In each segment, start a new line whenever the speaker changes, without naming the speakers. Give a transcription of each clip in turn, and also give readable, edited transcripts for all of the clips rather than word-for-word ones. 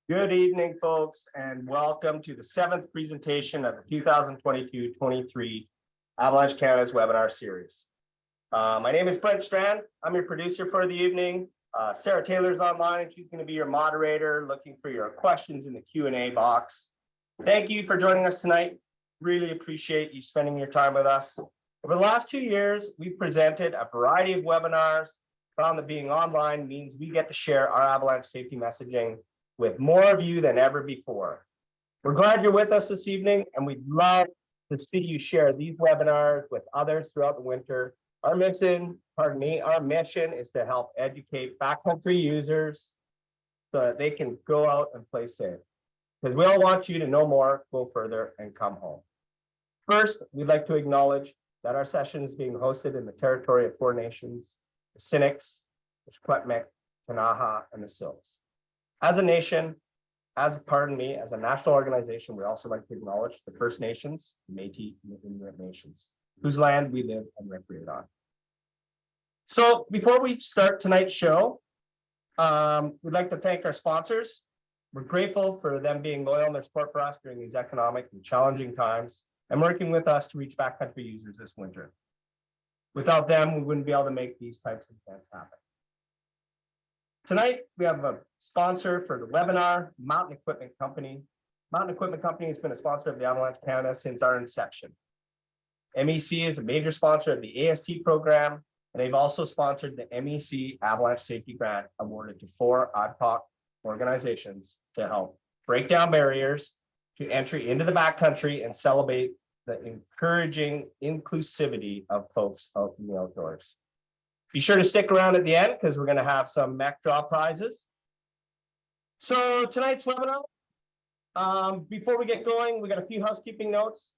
Good evening, folks, and welcome to the 7th presentation of the 2022-23 Avalanche Canada's webinar series. My name is Brent Strand. I'm your producer for the evening. Sarah Taylor's online, and she's going to be your moderator, looking for your questions in the Q&A box. Thank you for joining us tonight. Really appreciate you spending your time with us. Over the last 2 years, we've presented a variety of webinars, found that being online means we get to share our Avalanche safety messaging with more of you than ever before. We're glad you're with us this evening, and we'd love to see you share these webinars with others throughout the winter. Our mission is to help educate backcountry users so that they can go out and play safe. Because we all want you to know more, go further, and come home. First, we'd like to acknowledge that our session is being hosted in the territory of 4 nations, the Syilx, the Secwepemc, Ktunaxa, and the Syilx. As a nation, as a national organization, we also like to acknowledge the First Nations, Métis, and the Inuit nations, whose land we live and recreate on. So before we start tonight's show, we'd like to thank our sponsors. We're grateful for them being loyal in their support for us during these economic and challenging times and working with us to reach backcountry users this winter. Without them, we wouldn't be able to make these types of events happen. Tonight, we have a sponsor for the webinar, Mountain Equipment Company. Mountain Equipment Company has been a sponsor of the Avalanche Canada since our inception. MEC is a major sponsor of the AST program, and they've also sponsored the MEC Avalanche Safety Grant awarded to 4 ADPOC organizations to help break down barriers to entry into the backcountry and celebrate the encouraging inclusivity of folks out in the outdoors. Be sure to stick around at the end because we're going to have some MEC draw prizes. So tonight's webinar, before we get going, we got a few housekeeping notes.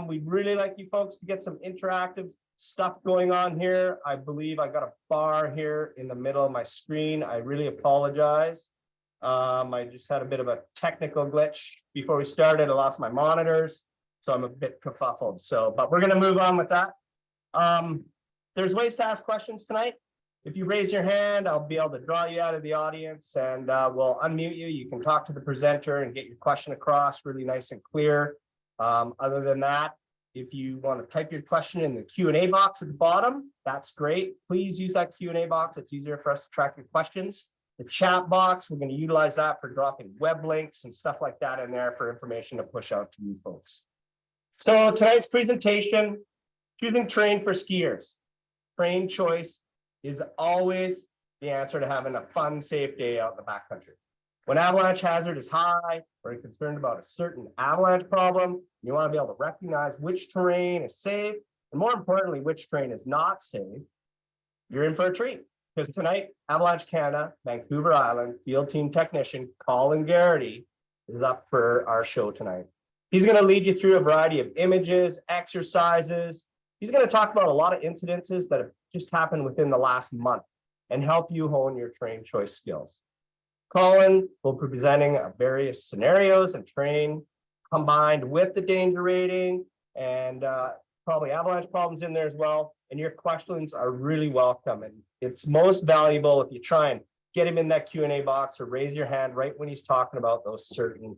We'd really like you folks to get some interactive stuff going on here. I believe I got a bar here in the middle of my screen. I really apologize. I just had a bit of a technical glitch before we started. I lost my monitors, so I'm a bit kerfuffled. But we're going to move on with that. There's ways to ask questions tonight. If you raise your hand, I'll be able to draw you out of the audience and we'll unmute you. You can talk to the presenter and get your question across really nice and clear. Other than that, if you want to type your question in the Q&A box at the bottom, that's great. Please use that Q&A box. It's easier for us to track your questions. The chat box, we're going to utilize that for dropping web links and stuff like that in there for information to push out to you folks. So tonight's presentation, choosing terrain for skiers. Terrain choice is always the answer to having a fun, safe day out in the backcountry. When avalanche hazard is high, or you're concerned about a certain avalanche problem, you want to be able to recognize which terrain is safe, and more importantly, which terrain is not safe, you're in for a treat. Because tonight, Avalanche Canada, Vancouver Island field team technician Colin Garrity is up for our show tonight. He's going to lead you through a variety of images, exercises. He's going to talk about a lot of incidences that have just happened within the last month and help you hone your terrain choice skills. Colin will be presenting various scenarios and terrain combined with the danger rating and probably avalanche problems in there as well. And your questions are really welcome. And it's most valuable if you try and get him in that Q&A box or raise your hand right when he's talking about those certain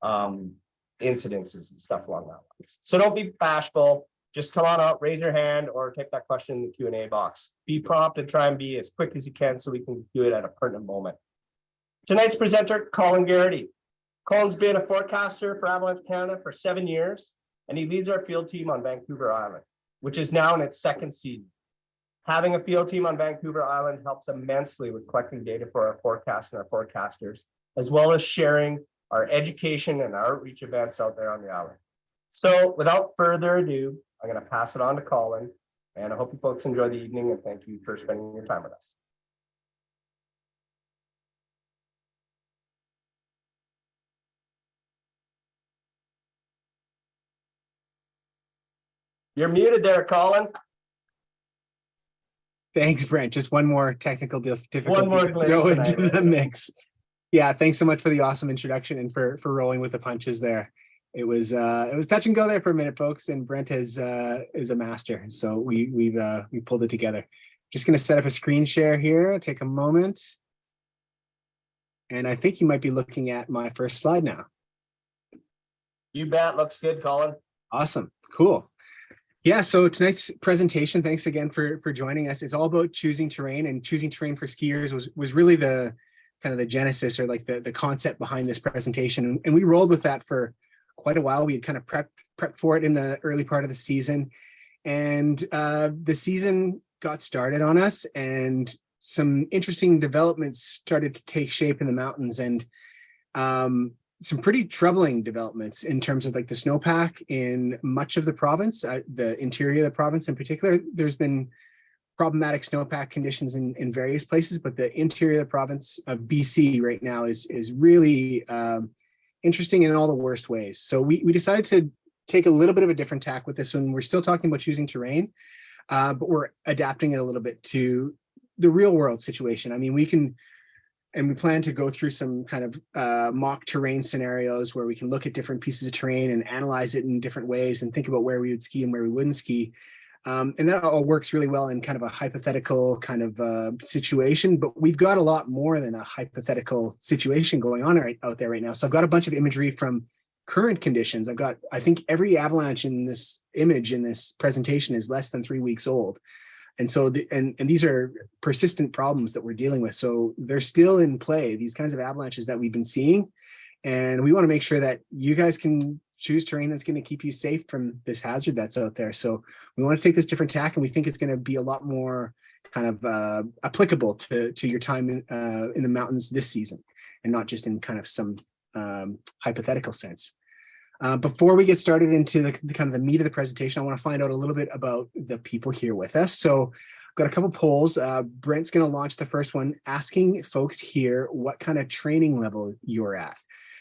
incidences and stuff along that line. So don't be bashful. Just come on out, raise your hand, or take that question in the Q&A box. Be prompt and try and be as quick as you can so we can do it at a pertinent moment. Tonight's presenter, Colin Garrity. Colin's been a forecaster for Avalanche Canada for 7 years, and he leads our field team on Vancouver Island, which is now in its 2nd season. Having a field team on Vancouver Island helps immensely with collecting data for our forecasts and our forecasters, as well as sharing our education and outreach events out there on the island. So without further ado, I'm going to pass it on to Colin, and I hope you folks enjoy the evening, and thank you for spending your time with us. You're muted there, Colin.
Thanks, Brent. Just one more technical difficulty
One more
to
glitch
throw
tonight,
into the mix. Yeah, thanks so much for the awesome introduction and for rolling with the punches there. It was touch and go there for a minute, folks. And Brent is a master, so we pulled it together. Just going to set up a screen share here. Take a moment, and I think you might be looking at my first slide now.
You bet. Looks good, Colin.
Awesome. Cool. Yeah, so tonight's presentation, thanks again for joining us. It's all about choosing terrain, and choosing terrain for skiers was really the kind of the genesis, or like the concept behind this presentation. And we rolled with that for quite a while. We had kind of prepped for it in the early part of the season. And the season got started on us, and some interesting developments started to take shape in the mountains, and some pretty troubling developments in terms of like the snowpack in much of the province, the interior of the province in particular. There's been problematic snowpack conditions in various places, but the interior of the province of BC right now is really interesting in all the worst ways. So we decided to take a little bit of a different tack with this one. We're still talking about choosing terrain, but we're adapting it a little bit to the real world situation. I mean, we plan to go through some kind of mock terrain scenarios where we can look at different pieces of terrain and analyze it in different ways and think about where we would ski and where we wouldn't ski. And that all works really well in kind of a hypothetical kind of situation, but we've got a lot more than a hypothetical situation going on out there right now. So I've got a bunch of imagery from current conditions. I think every avalanche in this image in this presentation is less than 3 weeks old. And so, and these are persistent problems that we're dealing with. So they're still in play, these kinds of avalanches that we've been seeing. And we want to make sure that you guys can choose terrain that's going to keep you safe from this hazard that's out there. So we want to take this different tack, and we think it's going to be a lot more kind of applicable to your time in the mountains this season, and not just in kind of some hypothetical sense. Before we get started into the kind of the meat of the presentation, I want to find out a little bit about the people here with us. So I've got a couple polls. Brent's going to launch the first one, asking folks here what kind of training level you're at.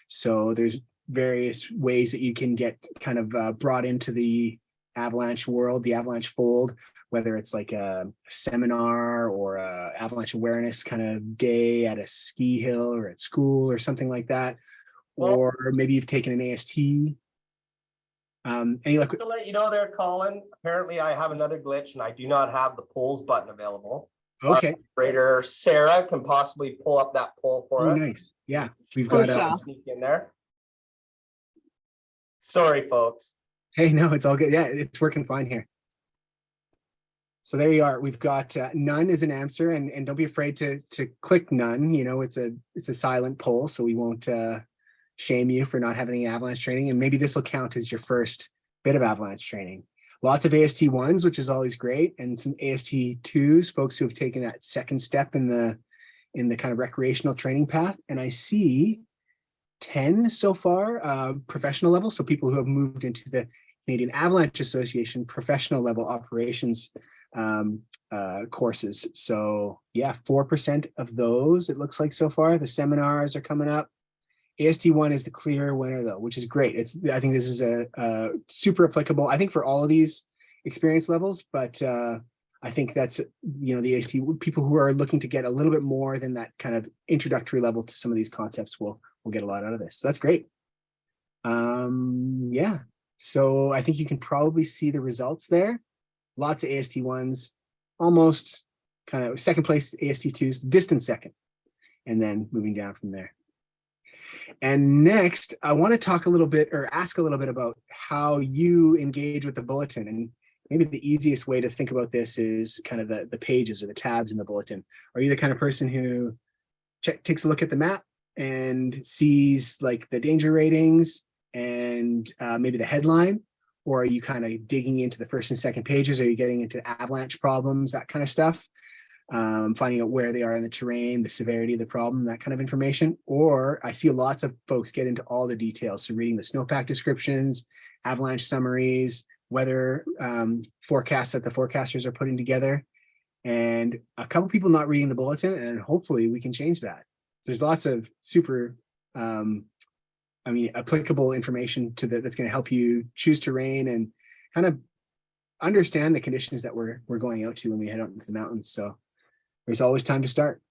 So there's various ways that you can get kind of brought into the avalanche world, the avalanche fold, whether it's like a seminar or a avalanche awareness kind of day at a ski hill or at school or something like that. Or maybe you've taken an AST. Any luck?
To let you know there, Colin, apparently I have another glitch and I do not have the polls button available.
Okay.
Operator Sarah can possibly pull up that poll for us.
Nice. Yeah, we've got
a sneak in there. Sorry, folks.
Hey, no, it's all good. Yeah, it's working fine here. So there you are. We've got none as an answer, and don't be afraid to click none. You know, it's a silent poll, so we won't shame you for not having any avalanche training, and maybe this will count as your first bit of avalanche training. Lots of AST 1s, which is always great, and some AST 2s, folks who have taken that second step in the kind of recreational training path. And I see 10 so far, professional level, so people who have moved into the Canadian Avalanche Association professional level operations courses. So yeah, 4% of those, it looks like so far. The seminars are coming up. AST1 is the clear winner though, which is great. I think this is a super applicable, I think, for all of these experience levels, but I think that's, you know, the AST people who are looking to get a little bit more than that kind of introductory level to some of these concepts will get a lot out of this. So that's great. Yeah, so I think you can probably see the results there. Lots of AST1s, almost kind of second place AST2s, distant second, and then moving down from there. And next, I want to talk a little bit, or ask a little bit, about how you engage with the bulletin. And maybe the easiest way to think about this is kind of the pages or the tabs in the bulletin. Are you the kind of person who takes a look at the map and sees like the danger ratings and maybe the headline? or are you kind of digging into the first and second pages? Are you getting into avalanche problems, that kind of stuff? Finding out where they are in the terrain, the severity of the problem, that kind of information. Or I see lots of folks get into all the details. So reading the snowpack descriptions, avalanche summaries, weather forecasts that the forecasters are putting together, and a couple people not reading the bulletin, and hopefully we can change that. There's lots of super, applicable information that's going to help you choose terrain and kind of understand the conditions that we're going out to when we head out into the mountains. So there's always time to start.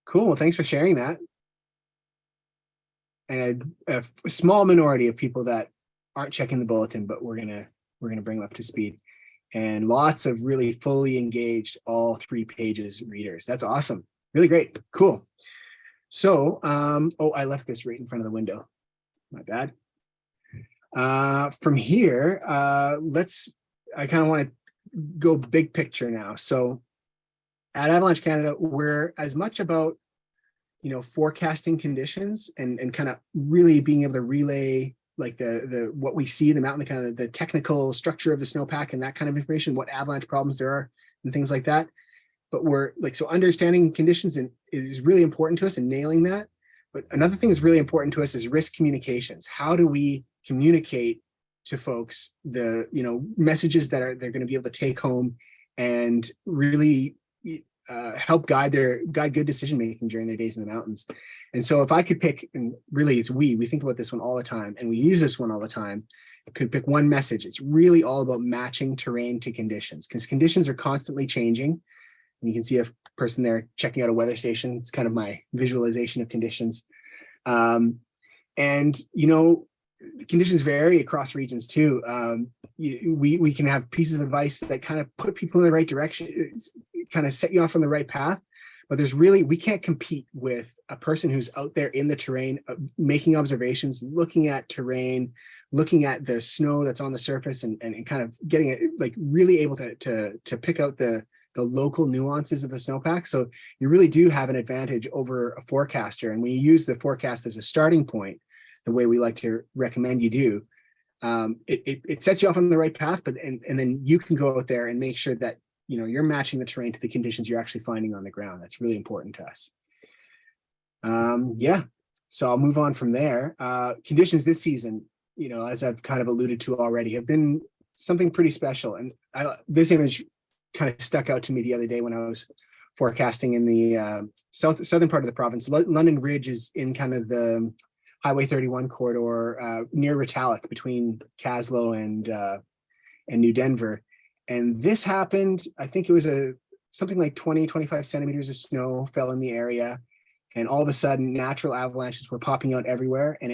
Cool. Well, thanks for sharing that. And a small minority of people that aren't checking the bulletin, but we're gonna bring them up to speed. And lots of really fully engaged all 3 pages readers. That's awesome. Really great. Cool. So, I left this right in front of the window. My bad. From here, I kind of want to go big picture now. So at Avalanche Canada, we're as much about, forecasting conditions and kind of really being able to relay like the what we see in the mountain, the kind of the technical structure of the snowpack and that kind of information, what avalanche problems there are and things like that. But we're like, so understanding conditions is really important to us and nailing that. But another thing that's really important to us is risk communications. How do we communicate to folks the messages that they're going to be able to take home and really help guide good decision making during their days in the mountains? And so if I could pick, and really it's we think about this one all the time and we use this one all the time, I could pick one message. It's really all about matching terrain to conditions, because conditions are constantly changing. And you can see a person there checking out a weather station. It's kind of my visualization of conditions. And conditions vary across regions too. We can have pieces of advice that kind of put people in the right direction, kind of set you off on the right path. But we can't compete with a person who's out there in the terrain, making observations, looking at terrain, looking at the snow that's on the surface and kind of getting it like really able to pick out the local nuances of the snowpack. So you really do have an advantage over a forecaster. And when you use the forecast as a starting point, the way we like to recommend you do, it sets you off on the right path, but and then you can go out there and make sure that you're matching the terrain to the conditions you're actually finding on the ground. That's really important to us. So I'll move on from there. Conditions this season, as I've kind of alluded to already, have been something pretty special. And this image kind of stuck out to me the other day when I was forecasting in the southern part of the province. London Ridge is in kind of the Highway 31 corridor near Retallick between Caslow and New Denver. And this happened, I think it was something like 25 centimeters of snow fell in the area. And all of a sudden natural avalanches were popping out everywhere. And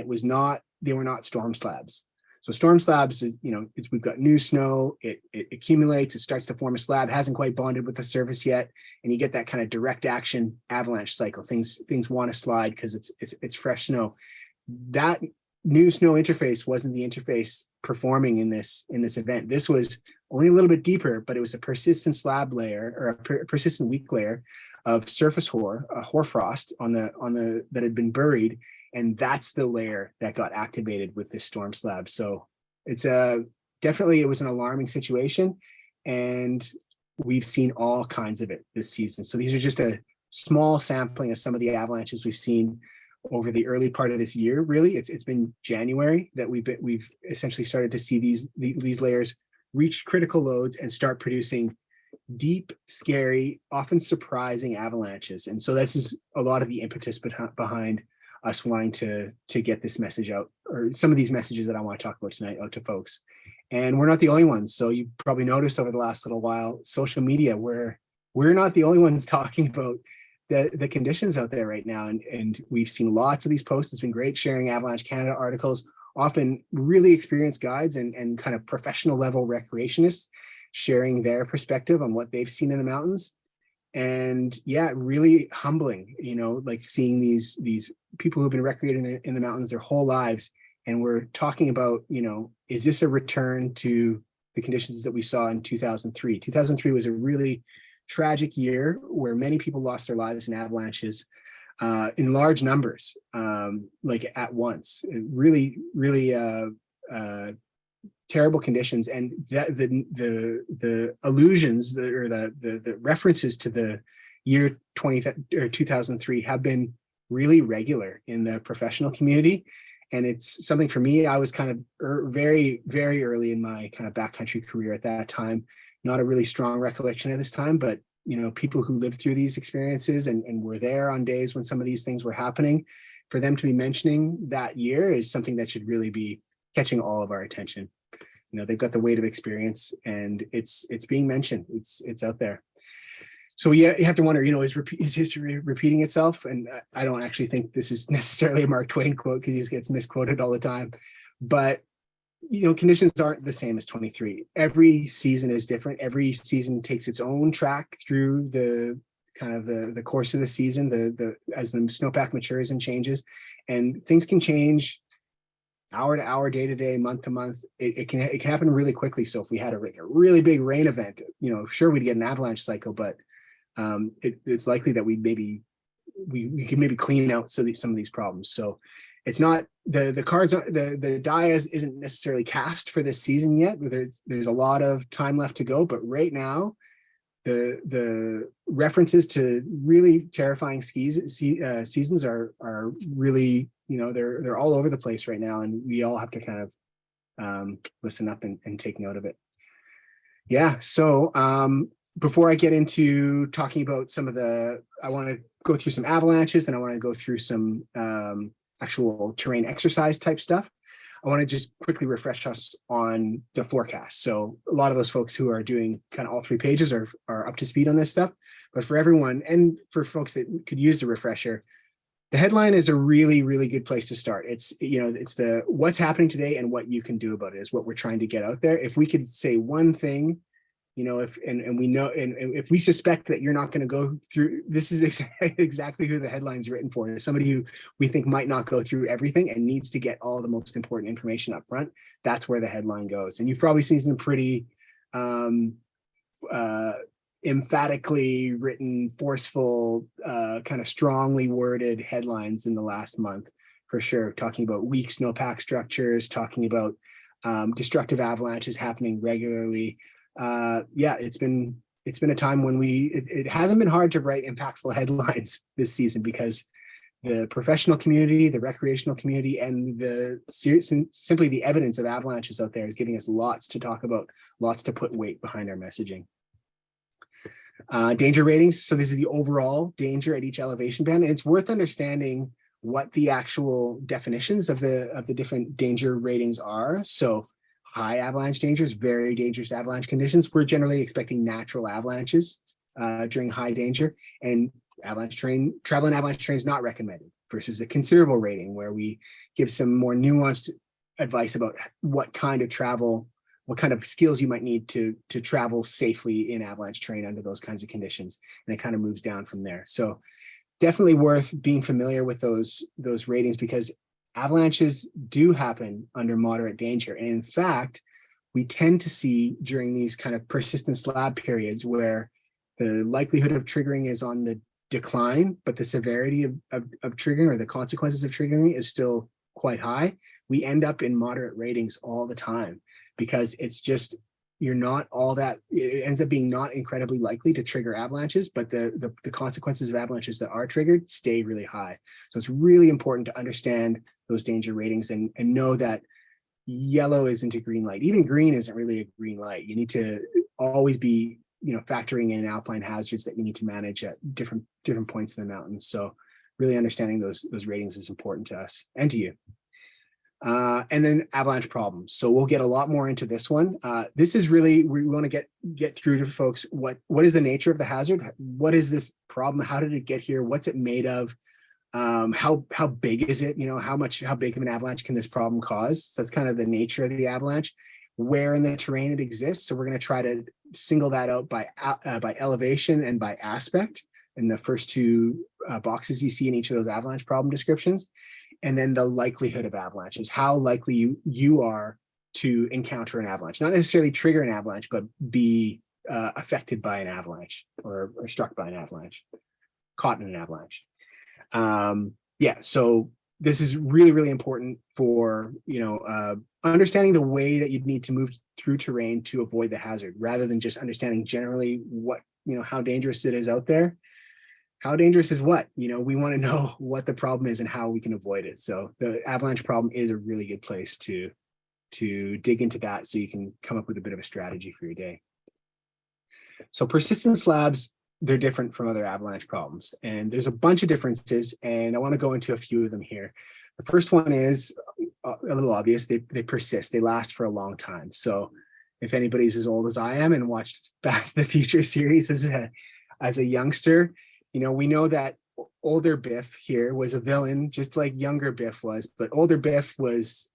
they were not storm slabs. So storm slabs is, we've got new snow, it accumulates, it starts to form a slab, hasn't quite bonded with the surface yet. And you get that kind of direct action avalanche cycle. Things want to slide because it's fresh snow. That new snow interface wasn't the interface performing in this event. This was only a little bit deeper, but it was a persistent slab layer or a persistent weak layer of surface hoarfrost that had been buried. And that's the layer that got activated with this storm slab. So it's definitely, it was an alarming situation. And we've seen all kinds of it this season. So these are just a small sampling of some of the avalanches we've seen over the early part of this year. Really, it's been January that we've essentially started to see these layers reach critical loads and start producing deep, scary, often surprising avalanches. And so this is a lot of the impetus behind us wanting to get this message out, or some of these messages that I want to talk about tonight, out to folks. And we're not the only ones. So you probably noticed over the last little while, social media, where we're not the only ones talking about the conditions out there right now. And we've seen lots of these posts. It's been great sharing Avalanche Canada articles, often really experienced guides and kind of professional level recreationists sharing their perspective on what they've seen in the mountains. And yeah, really humbling, like seeing these people who've been recreating in the mountains their whole lives. And we're talking about, is this a return to the conditions that we saw in 2003? 2003 was a really tragic year where many people lost their lives in avalanches in large numbers, like at once. It really terrible conditions, and that the allusions or the references to the year 2003 have been really regular in the professional community. And it's something for me, I was kind of very, very early in my kind of backcountry career at that time. Not a really strong recollection at this time, but people who lived through these experiences and were there on days when some of these things were happening, for them to be mentioning that year is something that should really be catching all of our attention. They've got the weight of experience, and it's being mentioned. It's out there. So yeah, you have to wonder, is history repeating itself? And I don't actually think this is necessarily a Mark Twain quote, because he gets misquoted all the time. But conditions aren't the same as 23. Every season is different. Every season takes its own track through the kind of the course of the season, as the snowpack matures and changes, and things can change hour to hour, day to day, month to month. It can happen really quickly. So if we had a really big rain event, sure, we'd get an avalanche cycle, but it's likely that we can maybe clean out some of these problems. So it's not the cards, the die isn't necessarily cast for this season yet. There's a lot of time left to go, but right now the references to really terrifying seasons are really, they're all over the place right now, and we all have to kind of listen up and take note of it. Yeah. So before I get into talking about I want to go through some avalanches, and I want to go through some actual terrain exercise type stuff. I want to just quickly refresh us on the forecast. So a lot of those folks who are doing kind of all 3 pages are up to speed on this stuff. But for everyone, and for folks that could use the refresher, the headline is a really, really good place to start. It's the what's happening today and what you can do about it is what we're trying to get out there. If we could say one thing, if we suspect that you're not going to go through, this is exactly who the headline's written for. Is somebody who we think might not go through everything and needs to get all the most important information up front. That's where the headline goes. And you've probably seen some pretty emphatically written, forceful, kind of strongly worded headlines in the last month, for sure. Talking about weak snowpack structures, talking about destructive avalanches happening regularly. It's been a time when it hasn't been hard to write impactful headlines this season, because the professional community, the recreational community, and simply the evidence of avalanches out there is giving us lots to talk about, lots to put weight behind our messaging. Danger ratings. So this is the overall danger at each elevation band, and it's worth understanding what the actual definitions of the different danger ratings are. So high avalanche dangers, very dangerous avalanche conditions. We're generally expecting natural avalanches during high danger, and travel in avalanche terrain is not recommended, versus a considerable rating where we give some more nuanced advice about what kind of travel, what kind of skills you might need to travel safely in avalanche terrain under those kinds of conditions. And it kind of moves down from there. So definitely worth being familiar with those ratings, because avalanches do happen under moderate danger. And in fact, we tend to see during these kind of persistent slab periods where the likelihood of triggering is on the decline, but the severity of triggering, or the consequences of triggering, is still quite high. We end up in moderate ratings all the time, because it's just, it ends up being not incredibly likely to trigger avalanches, but the consequences of avalanches that are triggered stay really high. So it's really important to understand those danger ratings and know that yellow isn't a green light. Even green isn't really a green light. You need to always be, factoring in alpine hazards that you need to manage at different points in the mountains. So really understanding those ratings is important to us and to you. And then avalanche problems. So we'll get a lot more into this one. This is really, we want to get through to folks what is the nature of the hazard? What is this problem? How did it get here? What's it made of? How big is it? How big of an avalanche can this problem cause? So that's kind of the nature of the avalanche. Where in the terrain it exists. So we're going to try to single that out by elevation and by aspect in the first 2 boxes you see in each of those avalanche problem descriptions. And then the likelihood of avalanches, how likely you are to encounter an avalanche, not necessarily trigger an avalanche, but be affected by an avalanche or struck by an avalanche, caught in an avalanche. So this is really, really important for, understanding the way that you'd need to move through terrain to avoid the hazard, rather than just understanding generally what, how dangerous it is out there. How dangerous is what? We want to know what the problem is and how we can avoid it. So the avalanche problem is a really good place to dig into that, so you can come up with a bit of a strategy for your day. So persistent slabs, they're different from other avalanche problems, and there's a bunch of differences, and I want to go into a few of them here. The first one is a little obvious. They persist. They last for a long time. So if anybody's as old as I am and watched Back to the Future series as a youngster, we know that older Biff here was a villain, just like younger Biff was, but older Biff was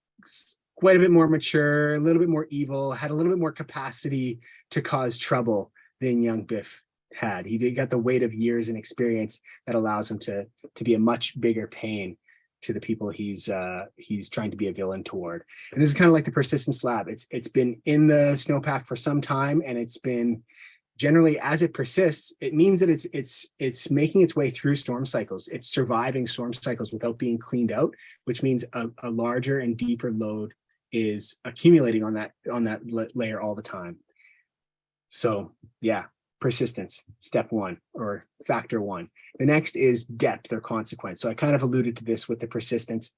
quite a bit more mature, a little bit more evil, had a little bit more capacity to cause trouble than young Biff had. He got the weight of years and experience that allows him to be a much bigger pain to the people he's trying to be a villain toward. And this is kind of like the persistent slab. It's been in the snowpack for some time, and it's been generally, as it persists, it means that it's making its way through storm cycles. It's surviving storm cycles without being cleaned out, which means a larger and deeper load is accumulating on that layer all the time. So yeah, persistence, step one, or factor one. The next is depth or consequence. So I kind of alluded to this with the persistence.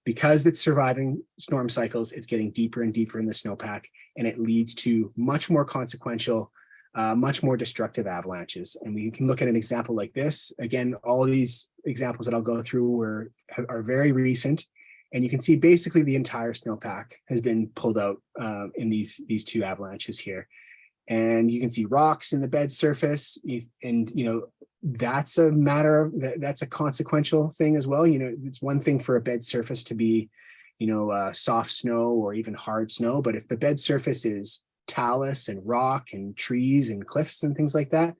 Because it's surviving storm cycles, it's getting deeper and deeper in the snowpack, and it leads to much more consequential, much more destructive avalanches. And we can look at an example like this. Again, all of these examples that I'll go through are very recent, and you can see basically the entire snowpack has been pulled out in these two avalanches here. And you can see rocks in the bed surface, and that's a consequential thing as well. It's one thing for a bed surface to be, soft snow or even hard snow, but if the bed surface is talus and rock and trees and cliffs and things like that,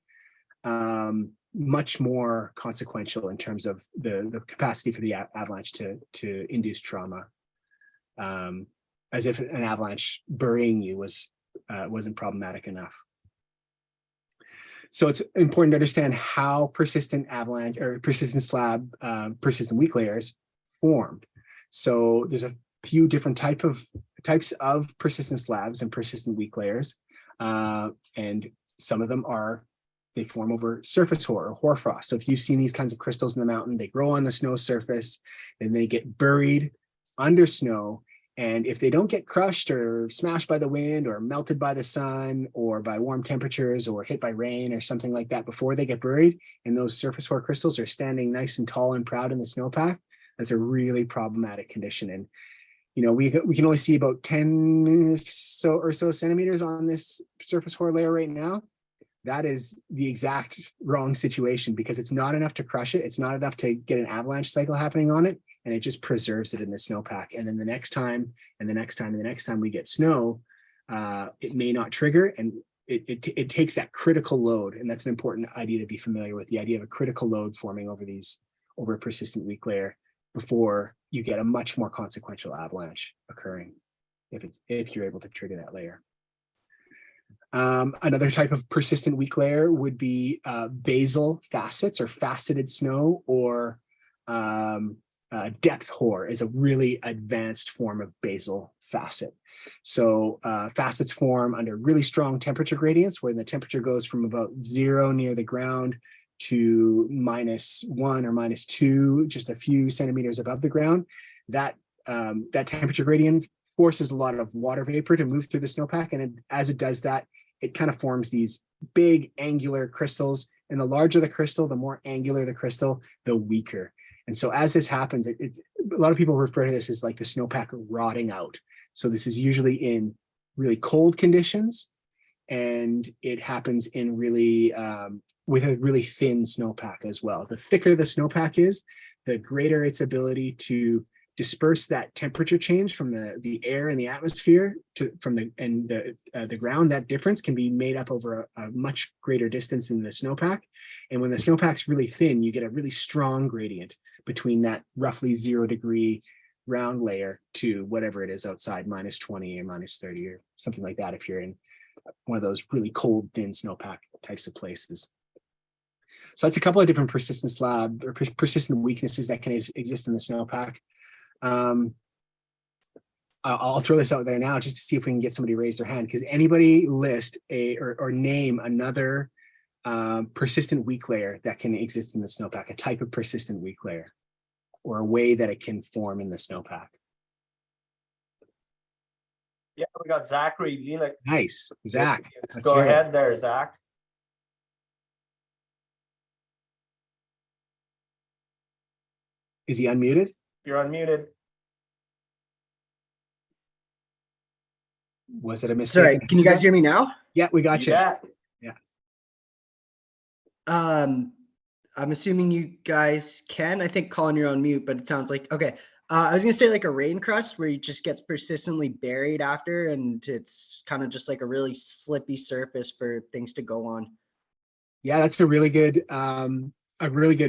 much more consequential in terms of the capacity for the avalanche to induce trauma, as if an avalanche burying you wasn't problematic enough. So it's important to understand how persistent avalanche or persistent slab, persistent weak layers formed. So there's a few different types of persistent slabs and persistent weak layers, and some of them they form over surface hoar or hoarfrost. So if you've seen these kinds of crystals in the mountain, they grow on the snow surface and they get buried under snow. And if they don't get crushed or smashed by the wind or melted by the sun or by warm temperatures or hit by rain or something like that before they get buried, and those surface hoar crystals are standing nice and tall and proud in the snowpack, that's a really problematic condition. And we can only see about 10 or so centimeters on this surface hoar layer right now. That is the exact wrong situation, because it's not enough to crush it. It's not enough to get an avalanche cycle happening on it, and it just preserves it in the snowpack. And then the next time and the next time and the next time we get snow, it may not trigger, and it takes that critical load. And that's an important idea to be familiar with, the idea of a critical load forming over a persistent weak layer before you get a much more consequential avalanche occurring, if you're able to trigger that layer. Another type of persistent weak layer would be basal facets or faceted snow, or depth hoar is a really advanced form of basal facet. So facets form under really strong temperature gradients, where the temperature goes from about 0 near the ground to -1 or -2, just a few centimeters above the ground. That temperature gradient forces a lot of water vapor to move through the snowpack, and as it does that, it kind of forms these big angular crystals. And the larger the crystal, the more angular the crystal, the weaker. And so as this happens, a lot of people refer to this as like the snowpack rotting out. So this is usually in really cold conditions, and it happens in really with a really thin snowpack as well. The thicker the snowpack is, the greater its ability to disperse that temperature change from the air and the atmosphere from the ground. That difference can be made up over a much greater distance in the snowpack. And when the snowpack's really thin, you get a really strong gradient between that roughly 0 degree ground layer to whatever it is outside, -20 or -30 or something like that, if you're in one of those really cold, thin snowpack types of places. So that's a couple of different persistent slab or persistent weaknesses that can exist in the snowpack. I'll throw this out there now just to see if we can get somebody to raise their hand. Because anybody list or name another persistent weak layer that can exist in the snowpack, a type of persistent weak layer, or a way that it can form in the snowpack.
Yeah, we got Zachary Lelik.
Nice, Zach.
Go ahead there, Zach.
Is he unmuted?
You're unmuted.
Was it a mistake?
Sorry, can you guys hear me now?
Yeah, we got you.
Yeah.
I'm assuming you guys can. I think Colin, you're on mute, but it sounds like okay. I was gonna say like a rain crust where it just gets persistently buried after, and it's kind of just like a really slippy surface for things to go on.
Yeah, that's a really good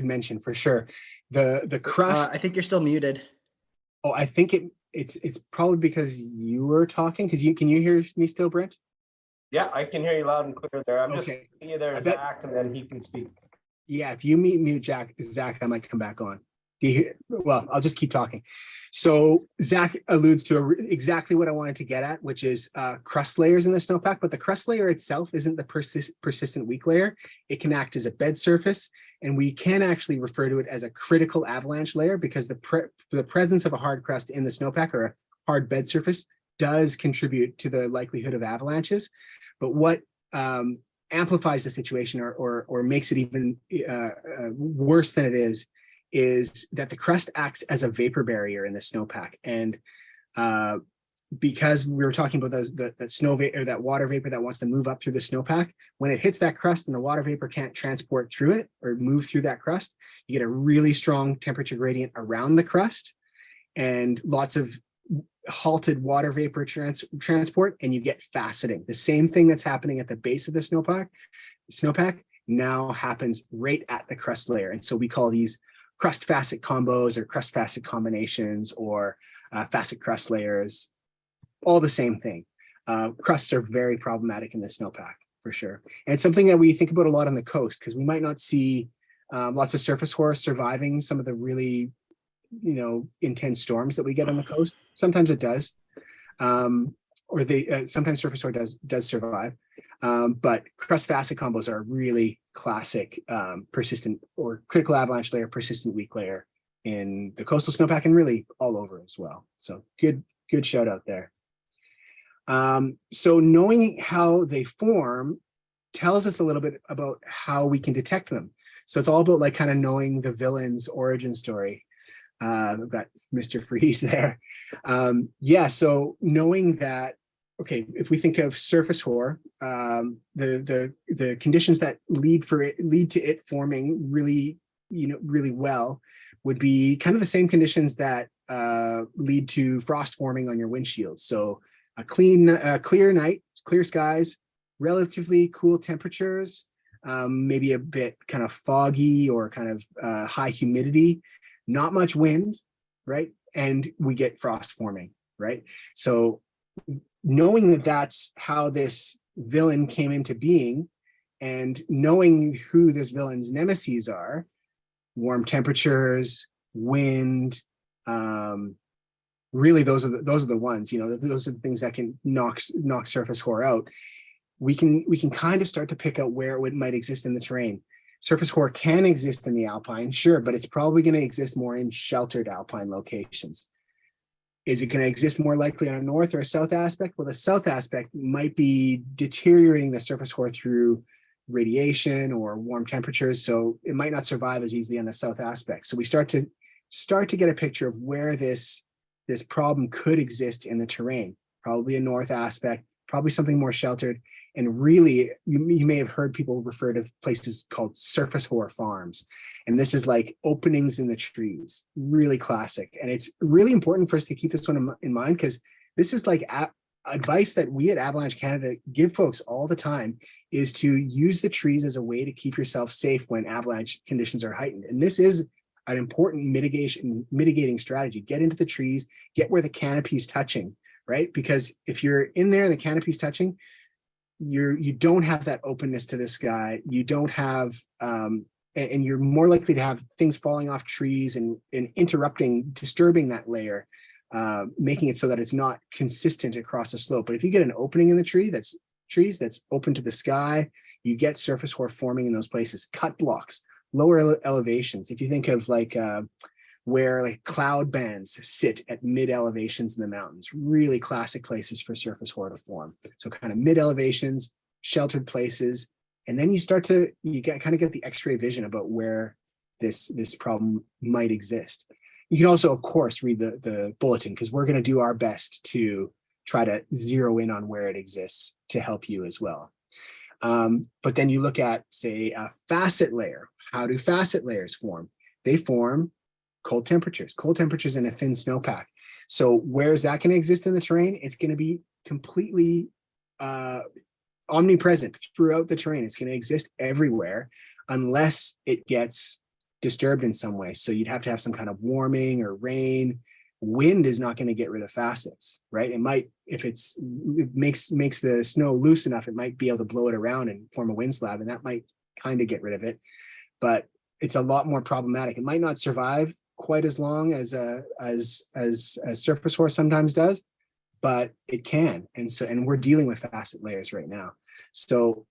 mention for sure. The crust.
I think you're still muted.
Oh, I think it's probably because you were talking. Because can you hear me still, Brent?
Yeah, I can hear you loud and clear there. I'm
Okay.
just you there, Zach, and then he can speak.
Yeah, if you mute Zach, I might come back on. Do you hear? Well, I'll just keep talking. So Zach alludes to exactly what I wanted to get at, which is crust layers in the snowpack. But the crust layer itself isn't the persistent weak layer. It can act as a bed surface, and we can actually refer to it as a critical avalanche layer because the presence of a hard crust in the snowpack or a hard bed surface does contribute to the likelihood of avalanches. But what amplifies the situation or makes it even worse than it is that the crust acts as a vapor barrier in the snowpack. And because we were talking about that snow vapor or that water vapor that wants to move up through the snowpack, when it hits that crust and the water vapor can't transport through it or move through that crust, you get a really strong temperature gradient around the crust and lots of halted water vapor transport, and you get faceting. The same thing that's happening at the base of the snowpack now happens right at the crust layer. And so we call these crust facet combos or crust facet combinations or facet crust layers, all the same thing. Crusts are very problematic in the snowpack for sure. And it's something that we think about a lot on the coast because we might not see lots of surface hoar surviving some of the really intense storms that we get on the coast. Sometimes it does, or sometimes surface hoar does survive. But crust facet combos are really classic persistent or critical avalanche layer, persistent weak layer in the coastal snowpack and really all over as well. So good shout out there. So knowing how they form tells us a little bit about how we can detect them. So it's all about like kind of knowing the villain's origin story. I've got Mr. Freeze there. So knowing that, okay, if we think of surface hoar, the conditions that lead to it forming really well would be kind of the same conditions that lead to frost forming on your windshield. So a clear night, clear skies, relatively cool temperatures, maybe a bit kind of foggy or kind of high humidity. Not much wind, right? And we get frost forming, right? So knowing that that's how this villain came into being and knowing who this villain's nemesis are, warm temperatures, wind, really those are the ones, those are the things that can knock surface hoar out. We can kind of start to pick out where it might exist in the terrain. Surface hoar can exist in the alpine, sure, but it's probably going to exist more in sheltered alpine locations. Is it going to exist more likely on a north or a south aspect? Well, the south aspect might be deteriorating the surface hoar through radiation or warm temperatures, so it might not survive as easily on the south aspect. So we start to get a picture of where this problem could exist in the terrain. Probably a north aspect, probably something more sheltered. And really, you may have heard people refer to places called surface hoar farms. And this is like openings in the trees, really classic. And it's really important for us to keep this one in mind because this is like advice that we at Avalanche Canada give folks all the time is to use the trees as a way to keep yourself safe when avalanche conditions are heightened. And this is an important mitigating strategy. Get into the trees, get where the canopy's touching, right? Because if you're in there and the canopy's touching, you don't have that openness to the sky. You don't have, and you're more likely to have things falling off trees and disturbing that layer making it so that it's not consistent across the slope. But if you get an opening in the trees that's open to the sky, you get surface hoar forming in those places. Cut blocks, lower elevations. If you think of like where like cloud bands sit at mid elevations in the mountains, really classic places for surface hoar to form. So kind of mid elevations, sheltered places, and then you kind of get the X-ray vision about where this problem might exist. You can also, of course, read the bulletin, because we're going to do our best to try to zero in on where it exists to help you as well. But then you look at, say, a facet layer. How do facet layers form? They form cold temperatures in a thin snowpack. So where's that going to exist in the terrain? It's going to be completely omnipresent throughout the terrain. It's going to exist everywhere unless it gets disturbed in some way. So you'd have to have some kind of warming or rain. Wind is not going to get rid of facets, right? It might, if it makes the snow loose enough, it might be able to blow it around and form a wind slab, and that might kind of get rid of it. But it's a lot more problematic. It might not survive quite as long as surface hoar sometimes does, but it can. And we're dealing with facet layers right now. So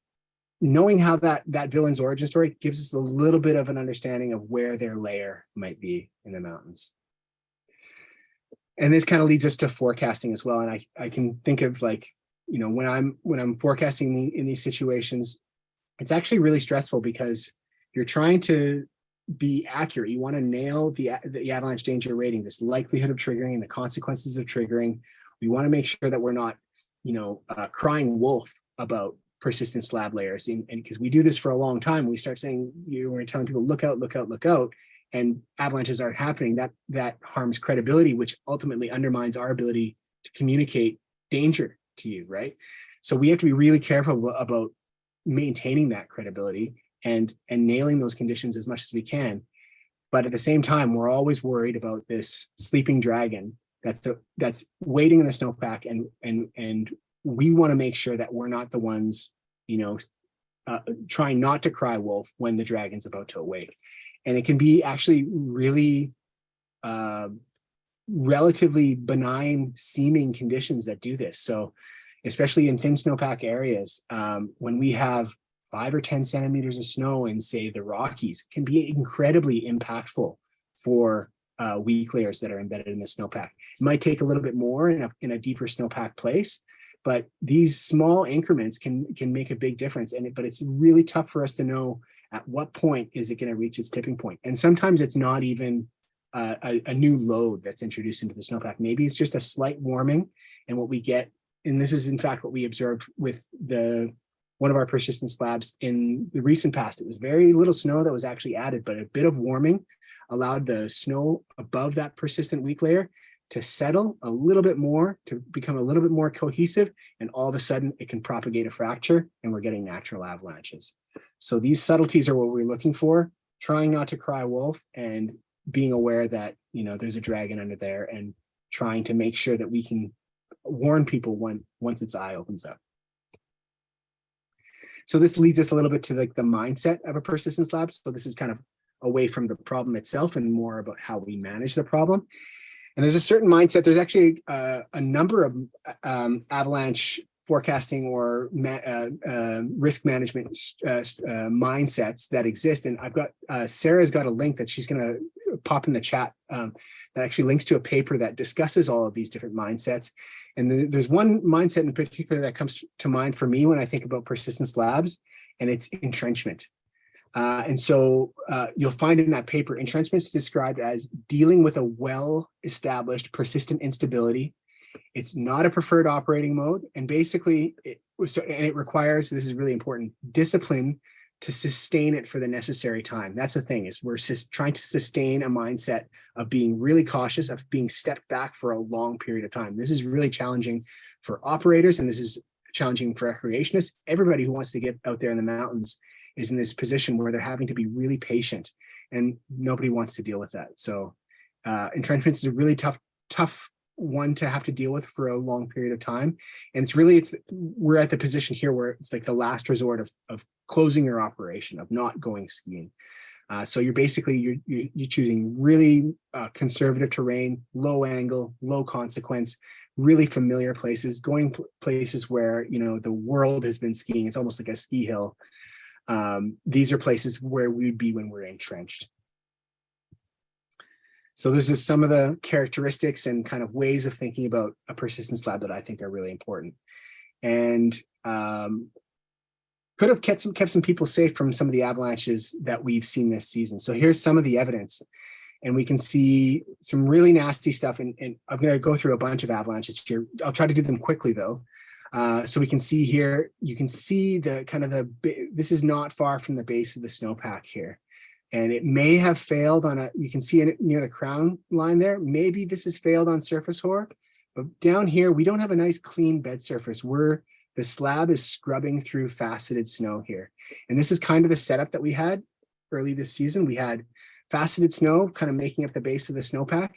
knowing how that villain's origin story gives us a little bit of an understanding of where their lair might be in the mountains. And this kind of leads us to forecasting as well. And I can think of, like, you know, when I'm forecasting in these situations, it's actually really stressful because you're trying to be accurate. You want to nail the avalanche danger rating, this likelihood of triggering and the consequences of triggering. We want to make sure that we're not, crying wolf about persistent slab layers. And because we do this for a long time, we start saying, we're telling people, look out, look out, look out. And avalanches aren't happening. That harms credibility, which ultimately undermines our ability to communicate danger to you, right? So we have to be really careful about maintaining that credibility and nailing those conditions as much as we can. But at the same time, we're always worried about this sleeping dragon that's waiting in the snowpack, and we want to make sure that we're not the ones, trying not to cry wolf when the dragon's about to awake. And it can be actually really relatively benign seeming conditions that do this. So especially in thin snowpack areas, when we have 5 or 10 centimeters of snow in, say, the Rockies, it can be incredibly impactful for weak layers that are embedded in the snowpack. It might take a little bit more in a deeper snowpack place, but these small increments can make a big difference. But it's really tough for us to know at what point is it going to reach its tipping point. And sometimes it's not even a new load that's introduced into the snowpack. Maybe it's just a slight warming, and what we get, and this is in fact what we observed with one of our persistent slabs in the recent past. It was very little snow that was actually added, but a bit of warming allowed the snow above that persistent weak layer to settle a little bit more, to become a little bit more cohesive, and all of a sudden it can propagate a fracture, and we're getting natural avalanches. So these subtleties are what we're looking for, trying not to cry wolf and being aware that, there's a dragon under there, and trying to make sure that we can warn people once its eye opens up. So this leads us a little bit to like the mindset of a persistent slab. So this is kind of away from the problem itself and more about how we manage the problem. And there's a certain mindset. There's actually a number of avalanche forecasting or risk management mindsets that exist. And I've got Sarah's got a link that she's going to pop in the chat that actually links to a paper that discusses all of these different mindsets. And there's one mindset in particular that comes to mind for me when I think about persistent slabs, and it's entrenchment. And so you'll find in that paper, entrenchment is described as dealing with a well-established persistent instability. It's not a preferred operating mode. And basically, it requires, this is really important, discipline to sustain it for the necessary time. That's the thing, is we're trying to sustain a mindset of being really cautious, of being stepped back for a long period of time. This is really challenging for operators, and this is challenging for recreationists. Everybody who wants to get out there in the mountains is in this position where they're having to be really patient, and nobody wants to deal with that. So entrenchment is a really tough one to have to deal with for a long period of time. And we're at the position here where it's like the last resort of closing your operation, of not going skiing. So you're basically you're choosing really conservative terrain, low angle, low consequence, really familiar places, going places where the world has been skiing. It's almost like a ski hill. These are places where we would be when we're entrenched. So this is some of the characteristics and kind of ways of thinking about a persistent slab that I think are really important, and could have kept some people safe from some of the avalanches that we've seen this season. So here's some of the evidence, and we can see some really nasty stuff. And I'm going to go through a bunch of avalanches here. I'll try to do them quickly though. So we can see here, you can see this is not far from the base of the snowpack here. And it may have failed on you can see it near the crown line there. Maybe this has failed on surface hoar, but down here, we don't have a nice clean bed surface. The slab is scrubbing through faceted snow here. And this is kind of the setup that we had early this season. We had faceted snow kind of making up the base of the snowpack.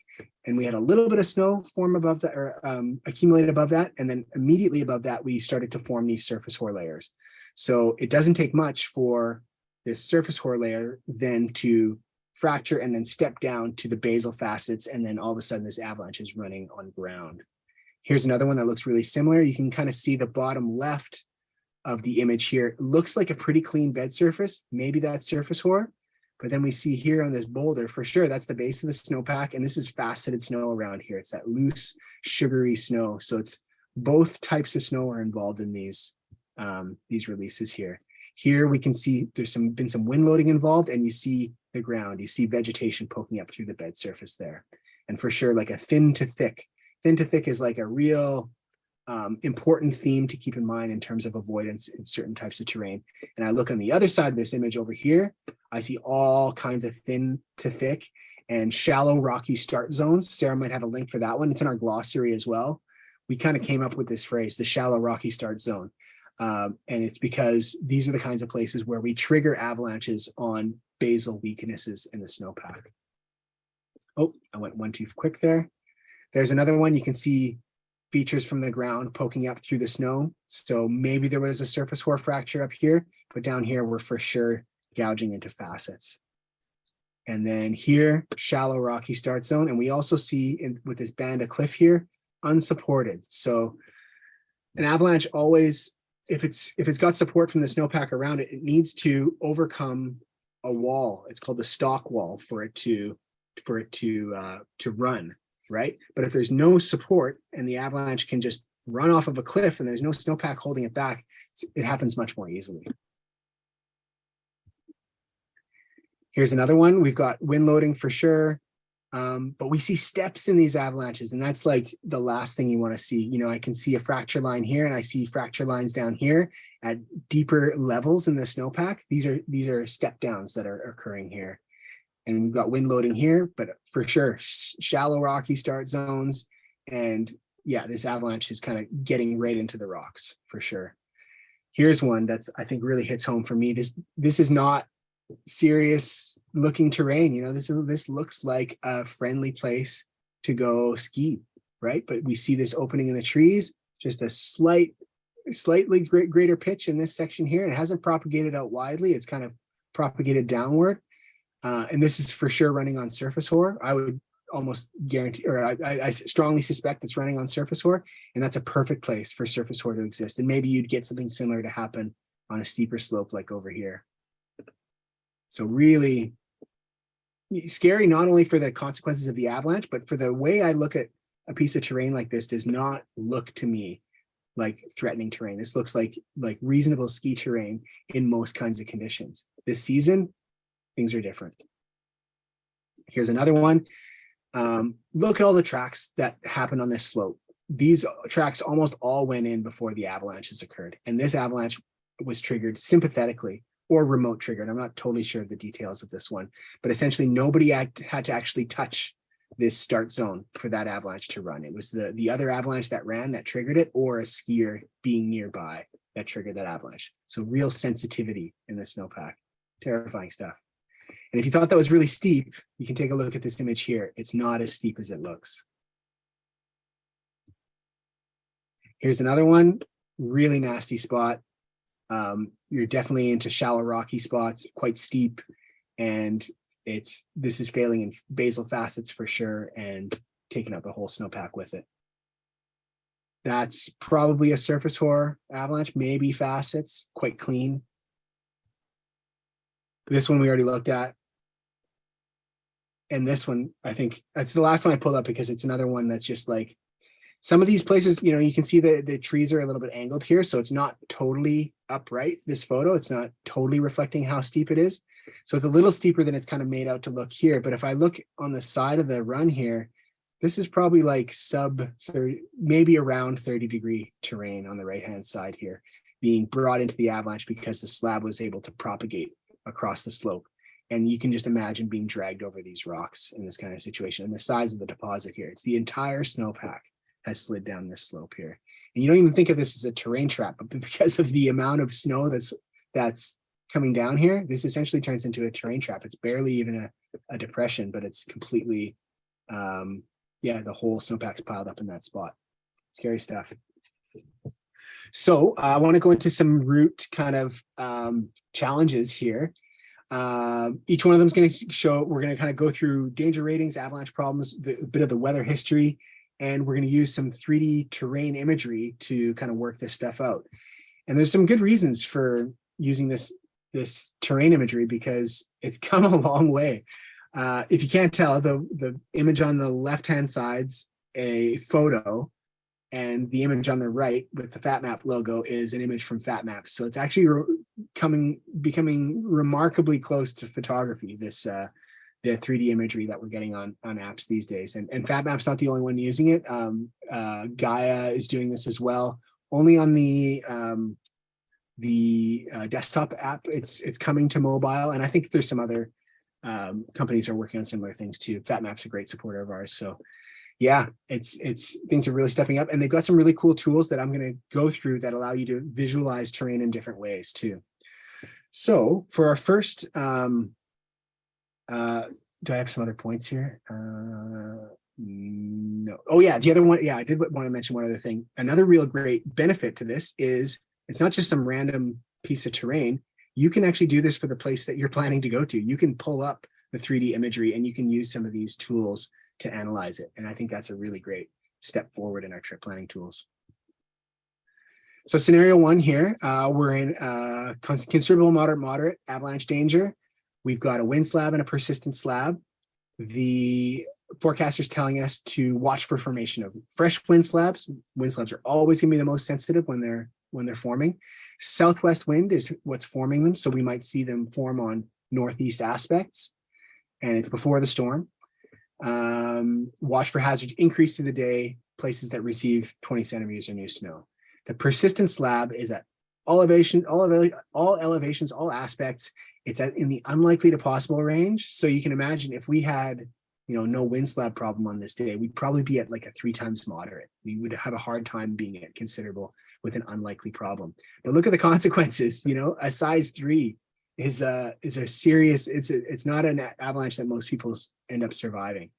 And we had a little bit of snow form above that, or accumulate above that. And then immediately above that, we started to form these surface hoar layers. So it doesn't take much for this surface hoar layer then to fracture and then step down to the basal facets. And then all of a sudden this avalanche is running on ground. Here's another one that looks really similar. You can kind of see the bottom left of the image here. It looks like a pretty clean bed surface. Maybe that's surface hoar, but then we see here on this boulder, for sure, that's the base of the snowpack. And this is faceted snow around here. It's that loose, sugary snow. So it's both types of snow are involved in these releases here. Here we can see there's been some wind loading involved, and you see the ground, you see vegetation poking up through the bed surface there. And for sure, like a thin to thick. Thin to thick is like a real important theme to keep in mind in terms of avoidance in certain types of terrain. And I look on the other side of this image over here, I see all kinds of thin to thick and shallow rocky start zones. Sarah might have a link for that one. It's in our glossary as well. We kind of came up with this phrase, the shallow rocky start zone. And it's because these are the kinds of places where we trigger avalanches on basal weaknesses in the snowpack. Oh, I went one too quick there. There's another one. You can see features from the ground poking up through the snow. So maybe there was a surface hoar fracture up here, but down here we're for sure gouging into facets. And then here, shallow rocky start zone. And we also see with this band of cliff here, unsupported. So an avalanche always, if it's got support from the snowpack around it, it needs to overcome a wall. It's called the stock wall for it to run, right? But if there's no support and the avalanche can just run off of a cliff and there's no snowpack holding it back, it happens much more easily. Here's another one. We've got wind loading for sure. But we see steps in these avalanches, and that's like the last thing you want to see. You know, I can see a fracture line here, and I see fracture lines down here at deeper levels in the snowpack. These are step downs that are occurring here. And we've got wind loading here, but for sure, shallow rocky start zones. And yeah, this avalanche is kind of getting right into the rocks for sure. Here's one that's, I think, really hits home for me. This is not serious looking terrain. You know, this looks like a friendly place to go ski, right? But we see this opening in the trees, just a slightly greater pitch in this section here. It hasn't propagated out widely. It's kind of propagated downward. And this is for sure running on surface hoar. I would almost guarantee, or I strongly suspect it's running on surface hoar, and that's a perfect place for surface hoar to exist. And maybe you'd get something similar to happen on a steeper slope like over here. So really scary, not only for the consequences of the avalanche, but for the way I look at a piece of terrain like this does not look to me like threatening terrain. This looks like reasonable ski terrain in most kinds of conditions. This season, things are different. Here's another one. Look at all the tracks that happened on this slope. These tracks almost all went in before the avalanches occurred. And this avalanche was triggered sympathetically or remote triggered. I'm not totally sure of the details of this one, but essentially nobody had to actually touch this start zone for that avalanche to run. It was the other avalanche that ran that triggered it, or a skier being nearby that triggered that avalanche. So real sensitivity in the snowpack. Terrifying stuff. And if you thought that was really steep, you can take a look at this image here. It's not as steep as it looks. Here's another one, really nasty spot. You're definitely into shallow rocky spots, quite steep. and this is failing in basal facets for sure and taking out the whole snowpack with it. That's probably a surface hoar avalanche, maybe facets, quite clean. This one we already looked at. And this one, I think that's the last one I pulled up because it's another one that's just like, some of these places, you can see the trees are a little bit angled here. So it's not totally upright, this photo. It's not totally reflecting how steep it is. So it's a little steeper than it's kind of made out to look here. But if I look on the side of the run here, this is probably like sub 30, maybe around 30-degree terrain on the right-hand side here, being brought into the avalanche because the slab was able to propagate across the slope. And you can just imagine being dragged over these rocks in this kind of situation. And the size of the deposit here, it's the entire snowpack has slid down this slope here. And you don't even think of this as a terrain trap, but because of the amount of snow that's coming down here, this essentially turns into a terrain trap. It's barely even a depression, but it's completely, the whole snowpack's piled up in that spot. Scary stuff. So I want to go into some root kind of challenges here. Each one of them is going to show, we're going to kind of go through danger ratings, avalanche problems, a bit of the weather history, and we're going to use some 3D terrain imagery to kind of work this stuff out. And there's some good reasons for using this terrain imagery because it's come a long way. If you can't tell, the image on the left-hand side's a photo, and the image on the right with the FatMap logo is an image from FatMap. So it's actually becoming remarkably close to photography, the 3D imagery that we're getting on apps these days. And FatMap's not the only one using it. Gaia is doing this as well. Only on the desktop app, it's coming to mobile. And I think there's some other companies are working on similar things too. FatMap's a great supporter of ours. So yeah, it's things are really stepping up, and they've got some really cool tools that I'm going to go through that allow you to visualize terrain in different ways too. So for our first, do I have some other points here? No. Oh yeah, the other one. Yeah, I did want to mention one other thing. Another real great benefit to this is it's not just some random piece of terrain. You can actually do this for the place that you're planning to go to. You can pull up the 3D imagery and you can use some of these tools to analyze it. And I think that's a really great step forward in our trip planning tools. So scenario one here, we're in considerable moderate avalanche danger. We've got a wind slab and a persistent slab. The forecaster's telling us to watch for formation of fresh wind slabs. Wind slabs are always going to be the most sensitive when they're forming. Southwest wind is what's forming them, so we might see them form on northeast aspects, and it's before the storm. Watch for hazards increase through the day, places that receive 20 centimeters or new snow. The persistent slab is at all elevations, all aspects. It's in the unlikely to possible range. So you can imagine if we had, no wind slab problem on this day, we'd probably be at like a 3 times moderate. We would have a hard time being at considerable with an unlikely problem. But look at the consequences. A size 3 is a serious. It's not an avalanche that most people end up surviving.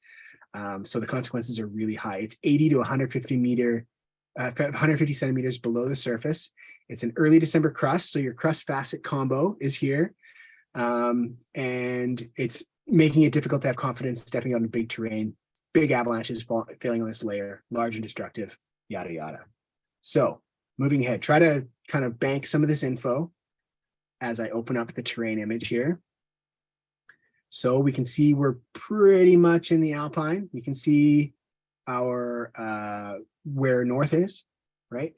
So the consequences are really high. It's 80 to 150 centimeters below the surface. It's an early December crust, so your crust facet combo is here, and it's making it difficult to have confidence stepping out in big terrain. Big avalanches failing on this layer, large and destructive, yada yada. So moving ahead, try to kind of bank some of this info as I open up the terrain image here. So we can see we're pretty much in the Alpine. You can see our where north is, right?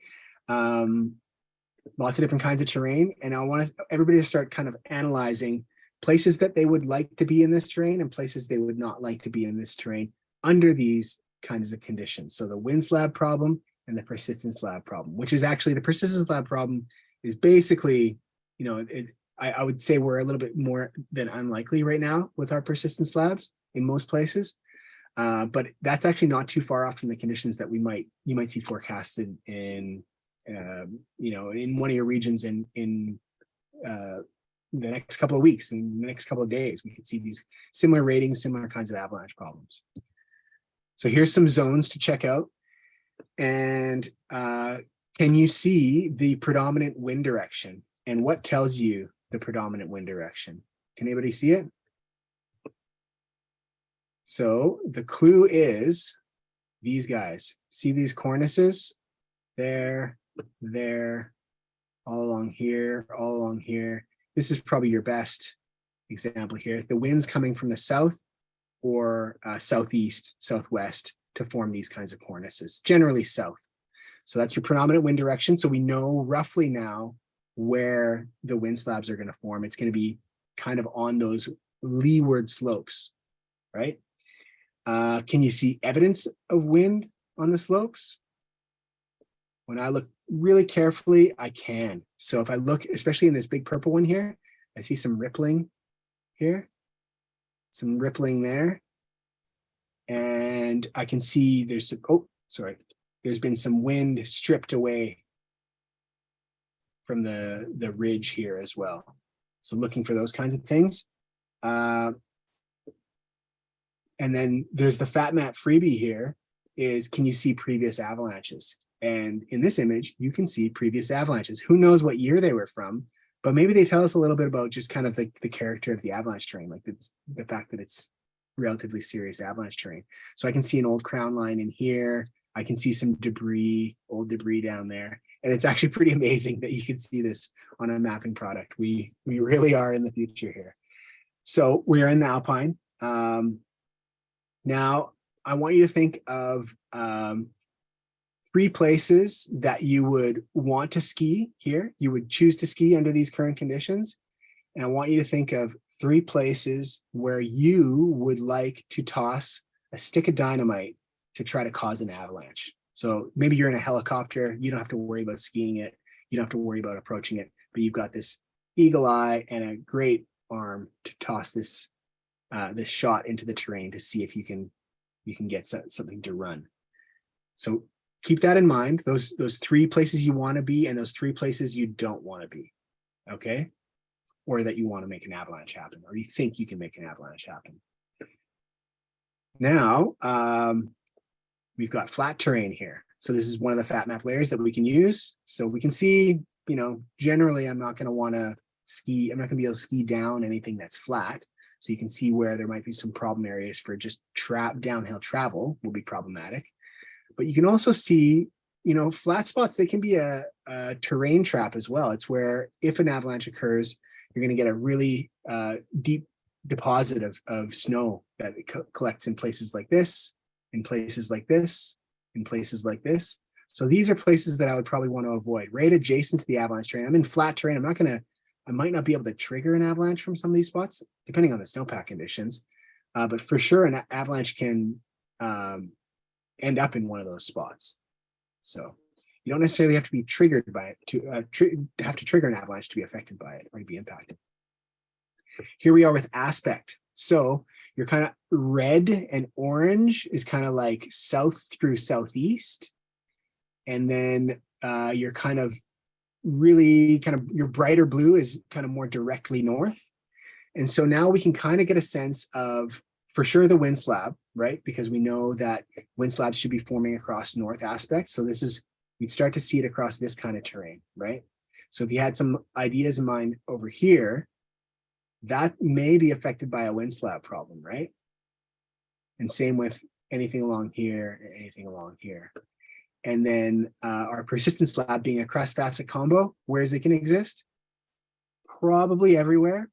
Lots of different kinds of terrain. And I want everybody to start kind of analyzing places that they would like to be in this terrain and places they would not like to be in this terrain under these kinds of conditions. So the wind slab problem and the persistent slab problem, which is actually the persistent slab problem is basically, I would say we're a little bit more than unlikely right now with our persistent slabs in most places. But that's actually not too far off from the conditions that you might see forecasted in in one of your regions in the next couple of weeks, in the next couple of days. We could see these similar ratings, similar kinds of avalanche problems. So here's some zones to check out. And can you see the predominant wind direction? And what tells you the predominant wind direction? Can anybody see it? So the clue is these guys. See these cornices? There, there, all along here, all along here. This is probably your best example here. The wind's coming from the south or southeast, southwest to form these kinds of cornices, generally south. So that's your predominant wind direction. So we know roughly now where the wind slabs are going to form. It's going to be kind of on those leeward slopes, right? Can you see evidence of wind on the slopes? When I look really carefully, I can. So if I look, especially in this big purple one here, I see some rippling here, some rippling there. And I can see there's some, oh, sorry, there's been some wind stripped away from the ridge here as well. So looking for those kinds of things. And then there's the FatMap freebie here is, can you see previous avalanches? And in this image, you can see previous avalanches. Who knows what year they were from, but maybe they tell us a little bit about just kind of the character of the avalanche terrain, like the fact that it's relatively serious avalanche terrain. So I can see an old crown line in here. I can see some debris, old debris down there. And it's actually pretty amazing that you can see this on a mapping product. We really are in the future here. So we're in the Alpine. Now, I want you to think of 3 places that you would want to ski here. You would choose to ski under these current conditions. And I want you to think of 3 places where you would like to toss a stick of dynamite to try to cause an avalanche. So maybe you're in a helicopter, you don't have to worry about skiing it, you don't have to worry about approaching it, but you've got this eagle eye and a great arm to toss this this shot into the terrain to see if you can get something to run. So keep that in mind, those 3 places you want to be and those 3 places you don't want to be, okay? Or that you want to make an avalanche happen, or you think you can make an avalanche happen. Now, we've got flat terrain here. So this is one of the FatMap layers that we can use. So we can see, generally I'm not going to want to ski, I'm not going to be able to ski down anything that's flat. So you can see where there might be some problem areas for just downhill travel will be problematic. But you can also see, flat spots, they can be a terrain trap as well. It's where if an avalanche occurs, you're going to get a really deep deposit of snow that collects in places like this, in places like this, in places like this. So these are places that I would probably want to avoid, right adjacent to the avalanche terrain. I'm in flat terrain. I might not be able to trigger an avalanche from some of these spots, depending on the snowpack conditions. But for sure, an avalanche can end up in one of those spots. So you don't necessarily have to be triggered by it to have to trigger an avalanche to be affected by it or to be impacted. Here we are with aspect. So you're kind of red and orange is kind of like south through southeast. And then you're kind of your brighter blue is kind of more directly north. And so now we can kind of get a sense of, for sure, the wind slab, right? Because we know that wind slabs should be forming across north aspects. So we'd start to see it across this kind of terrain, right? So if you had some ideas in mind over here, that may be affected by a wind slab problem, right? And same with anything along here and anything along here. And then our persistent slab being a crest facet combo, where is it going to exist? Probably everywhere,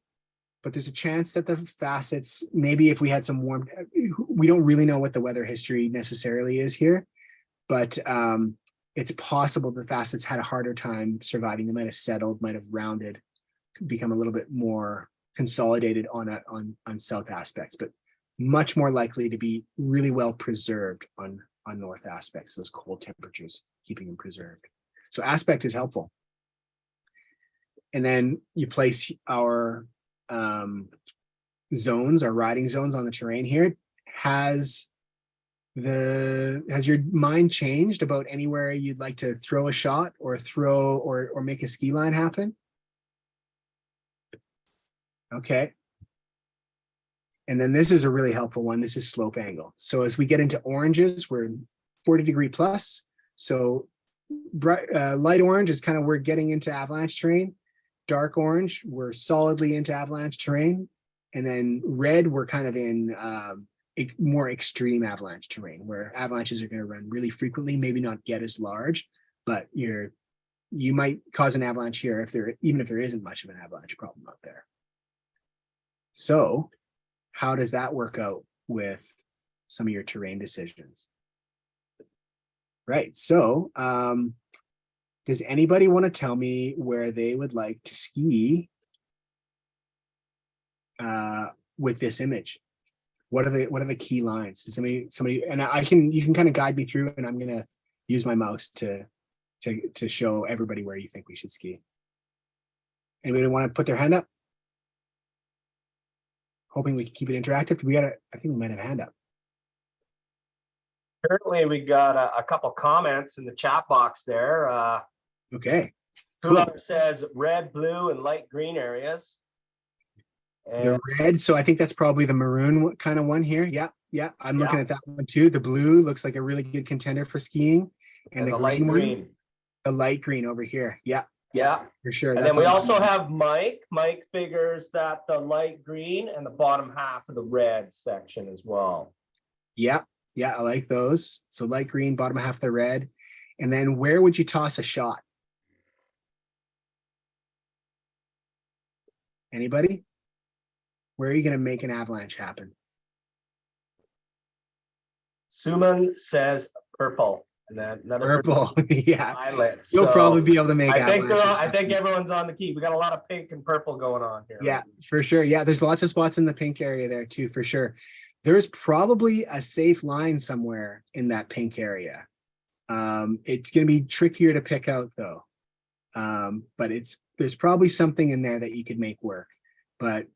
but there's a chance that the facets, maybe if we had some warm, we don't really know what the weather history necessarily is here, but it's possible the facets had a harder time surviving. They might have settled, might have rounded, become a little bit more consolidated on south aspects, but much more likely to be really well preserved on north aspects, those cold temperatures, keeping them preserved. So aspect is helpful. And then you place our zones, our riding zones on the terrain here. Has your mind changed about anywhere you'd like to throw a shot or make a ski line happen? Okay. And then this is a really helpful one. This is slope angle. So as we get into oranges, we're 40° plus. So light orange is kind of, we're getting into avalanche terrain. Dark orange, we're solidly into avalanche terrain. And then red, we're kind of in more extreme avalanche terrain where avalanches are going to run really frequently, maybe not get as large, but you might cause an avalanche here even if there isn't much of an avalanche problem out there. So how does that work out with some of your terrain decisions? Right. So does anybody want to tell me where they would like to ski with this image? What are the key lines? Does somebody, and you can kind of guide me through, and I'm gonna use my mouse to show everybody where you think we should ski. Anybody want to put their hand up? Hoping we can keep it interactive. I think we might have a hand up.
Currently, we got a couple comments in the chat box there.
Okay.
Whoever says red, blue, and light green areas.
The red, so I think that's probably the maroon kind of one here. Yeah. I'm looking at that one too. The blue looks like a really good contender for skiing. And the
light green.
The light green over here. Yeah. For sure.
And then we also have Mike. Mike figures that the light green and the bottom half of the red section as well.
Yeah, I like those. So light green, bottom half of the red. And then where would you toss a shot? Anybody? Where are you going to make an avalanche happen?
Suman says purple. And then another
purple. Yeah.
Violet.
You'll probably be able to make
I think everyone's on the key. We got a lot of pink and purple going on here.
Yeah, for sure. Yeah, there's lots of spots in the pink area there too, for sure. There's probably a safe line somewhere in that pink area. It's going to be trickier to pick out though. But there's probably something in there that you could make work. But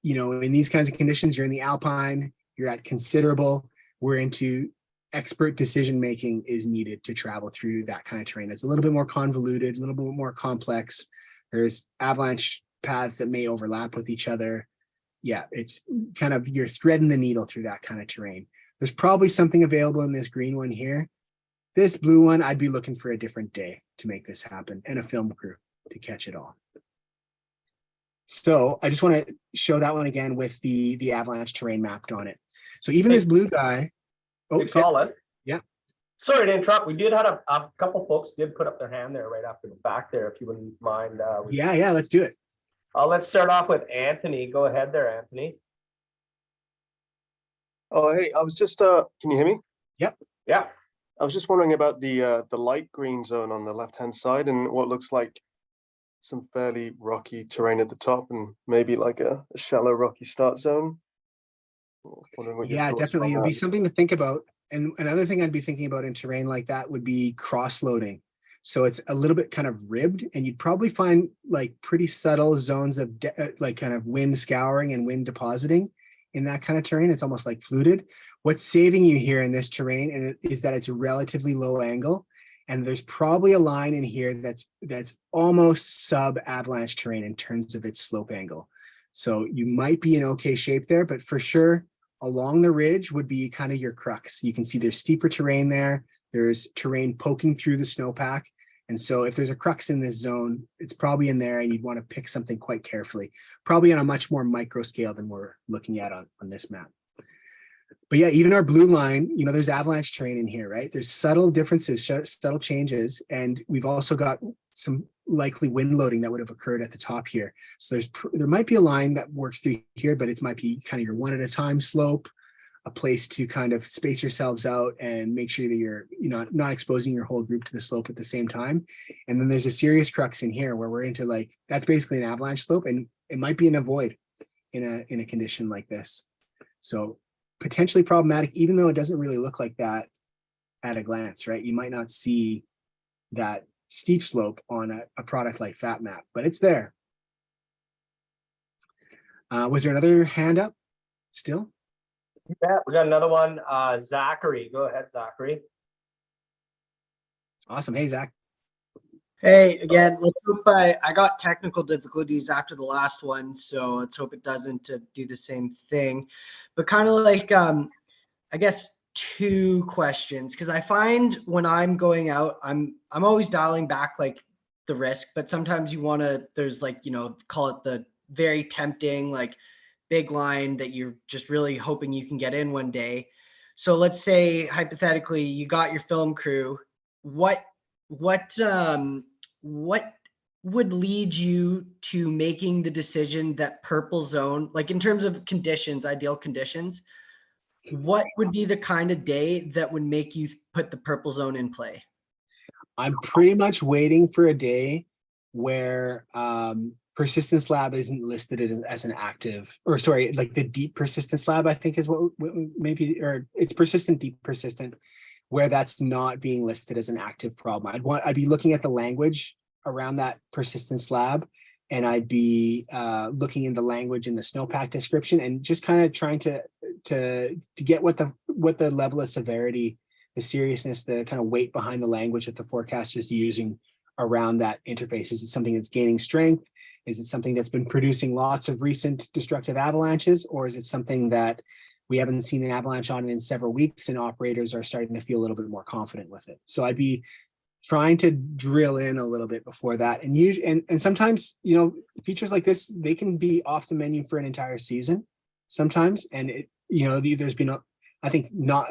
in these kinds of conditions, you're in the Alpine, you're at considerable, we're into expert decision making is needed to travel through that kind of terrain. It's a little bit more convoluted, a little bit more complex. There's avalanche paths that may overlap with each other. Yeah, it's kind of, you're threading the needle through that kind of terrain. There's probably something available in this green one here. This blue one, I'd be looking for a different day to make this happen and a film crew to catch it all. So I just want to show that one again with the avalanche terrain mapped on it. So even this blue guy.
Oh, solid.
Yeah.
Sorry to interrupt. We did have a couple folks did put up their hand there right after the fact there, if you wouldn't mind.
Yeah, let's do it.
Let's start off with Anthony. Go ahead there, Anthony.
Oh, hey, I was just, can you hear me?
Yep.
Yeah.
I was just wondering about the light green zone on the left-hand side and what looks like some fairly rocky terrain at the top and maybe like a shallow rocky start zone.
Yeah, definitely. It'd be something to think about. And another thing I'd be thinking about in terrain like that would be cross-loading. So it's a little bit kind of ribbed, and you'd probably find like pretty subtle zones of like kind of wind scouring and wind depositing in that kind of terrain. It's almost like fluted. What's saving you here in this terrain is that it's a relatively low angle, and there's probably a line in here that's almost sub avalanche terrain in terms of its slope angle. So you might be in okay shape there, but for sure along the ridge would be kind of your crux. You can see there's steeper terrain there. There's terrain poking through the snowpack. And so if there's a crux in this zone, it's probably in there and you'd want to pick something quite carefully, probably on a much more micro scale than we're looking at on this map. But yeah, even our blue line, there's avalanche terrain in here, right? There's subtle differences, subtle changes. And we've also got some likely wind loading that would have occurred at the top here. So there might be a line that works through here, but it might be kind of your one at a time slope, a place to kind of space yourselves out and make sure that you're not exposing your whole group to the slope at the same time. And then there's a serious crux in here where we're into like, that's basically an avalanche slope, and it might be in a void in a condition like this. So potentially problematic, even though it doesn't really look like that at a glance, right? You might not see that steep slope on a product like FatMap, but it's there. Was there another hand up still?
Yeah, we got another one. Zachary, go ahead, Zachary.
Awesome. Hey, Zach.
Hey, again, let's hope I got technical difficulties after the last one, so let's hope it doesn't do the same thing. But kind of like, I guess, two questions, because I find when I'm going out, I'm always dialing back like the risk, but sometimes you want to, there's like, call it the very tempting, like big line that you're just really hoping you can get in one day. So let's say hypothetically you got your film crew. What would lead you to making the decision that purple zone, like in terms of conditions, ideal conditions, what would be the kind of day that would make you put the purple zone in play?
I'm pretty much waiting for a day where persistence lab isn't listed as an active, or sorry, like the deep persistence lab, I think is what maybe, or it's persistent, deep persistent, where that's not being listed as an active problem. I'd be looking at the language around that persistence lab, and I'd be looking in the language in the snowpack description and just kind of trying to get what the level of severity, the seriousness, the kind of weight behind the language that the forecaster is using around that interface. Is it something that's gaining strength? Is it something that's been producing lots of recent destructive avalanches? Or is it something that we haven't seen an avalanche on in several weeks and operators are starting to feel a little bit more confident with it? So I'd be trying to drill in a little bit before that. And sometimes, features like this, they can be off the menu for an entire season sometimes. And there's been, I think not,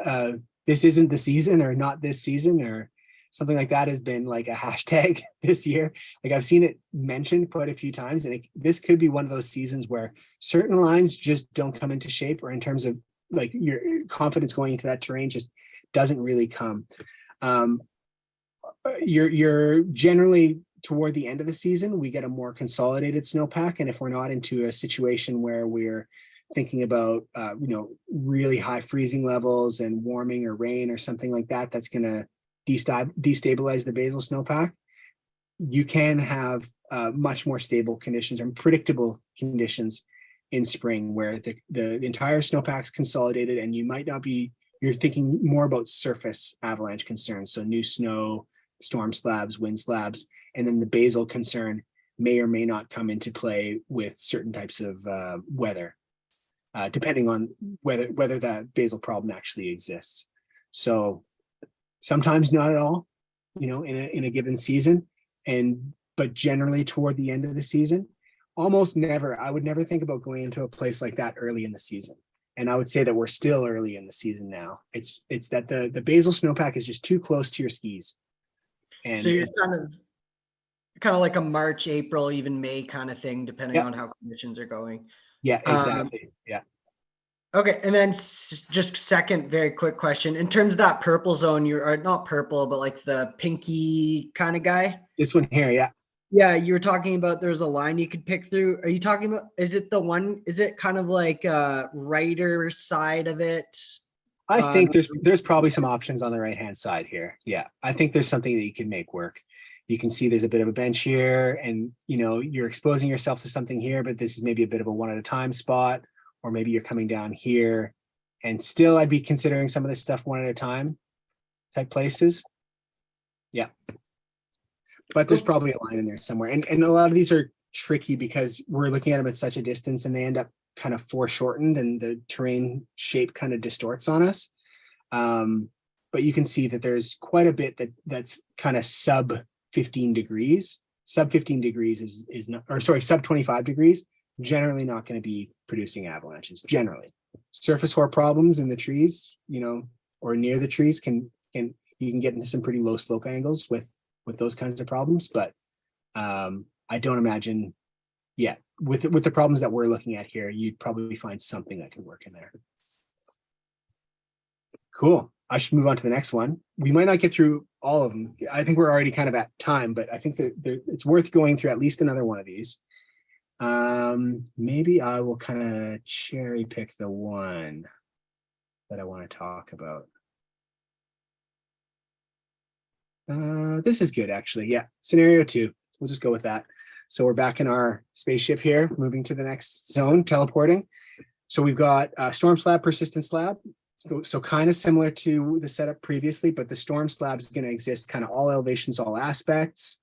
this isn't the season, or not this season, or something like that has been like a hashtag this year. Like I've seen it mentioned quite a few times, and this could be one of those seasons where certain lines just don't come into shape, or in terms of like your confidence going into that terrain just doesn't really come. You're generally toward the end of the season, we get a more consolidated snowpack. And if we're not into a situation where we're thinking about, really high freezing levels and warming or rain or something like that, that's going to destabilize the basal snowpack, you can have much more stable conditions and predictable conditions in spring, where the entire snowpack's consolidated, and you're thinking more about surface avalanche concerns. So new snow, storm slabs, wind slabs, and then the basal concern may or may not come into play with certain types of weather, depending on whether that basal problem actually exists. So sometimes not at all, in a given season, but generally toward the end of the season, almost never. I would never think about going into a place like that early in the season. And I would say that we're still early in the season now. It's that the basal snowpack is just too close to your skis. And
so you're kind of like a March, April, even May kind of thing, depending on how conditions are going.
Yeah, exactly. Yeah.
Okay, and then just second, very quick question. In terms of that purple zone, you're not purple, but like the pinky kind of guy.
This one here, yeah.
Yeah, you were talking about there's a line you could pick through. Are you talking about, is it kind of like righter side of it?
I think there's probably some options on the right-hand side here. Yeah, I think there's something that you can make work. You can see there's a bit of a bench here, and you're exposing yourself to something here, but this is maybe a bit of a one at a time spot, or maybe you're coming down here, and still I'd be considering some of this stuff one at a time type places. Yeah. But there's probably a line in there somewhere. And a lot of these are tricky because we're looking at them at such a distance, and they end up kind of foreshortened, and the terrain shape kind of distorts on us. But you can see that there's quite a bit that's kind of sub 15 degrees. Sub 15 degrees is not, or sorry, sub 25 degrees, generally not going to be producing avalanches. Generally, surface hoar problems in the trees, or near the trees you can get into some pretty low slope angles with those kinds of problems. But I don't imagine, with the problems that we're looking at here, you'd probably find something that can work in there. Cool. I should move on to the next one. We might not get through all of them. I think we're already kind of at time, but I think that it's worth going through at least another one of these. Maybe I will kind of cherry pick the one that I want to talk about. This is good, actually. Yeah, scenario 2. We'll just go with that. So we're back in our spaceship here, moving to the next zone, teleporting. So we've got storm slab, persistent slab. So kind of similar to the setup previously, but the storm slab is going to exist kind of all elevations, all aspects,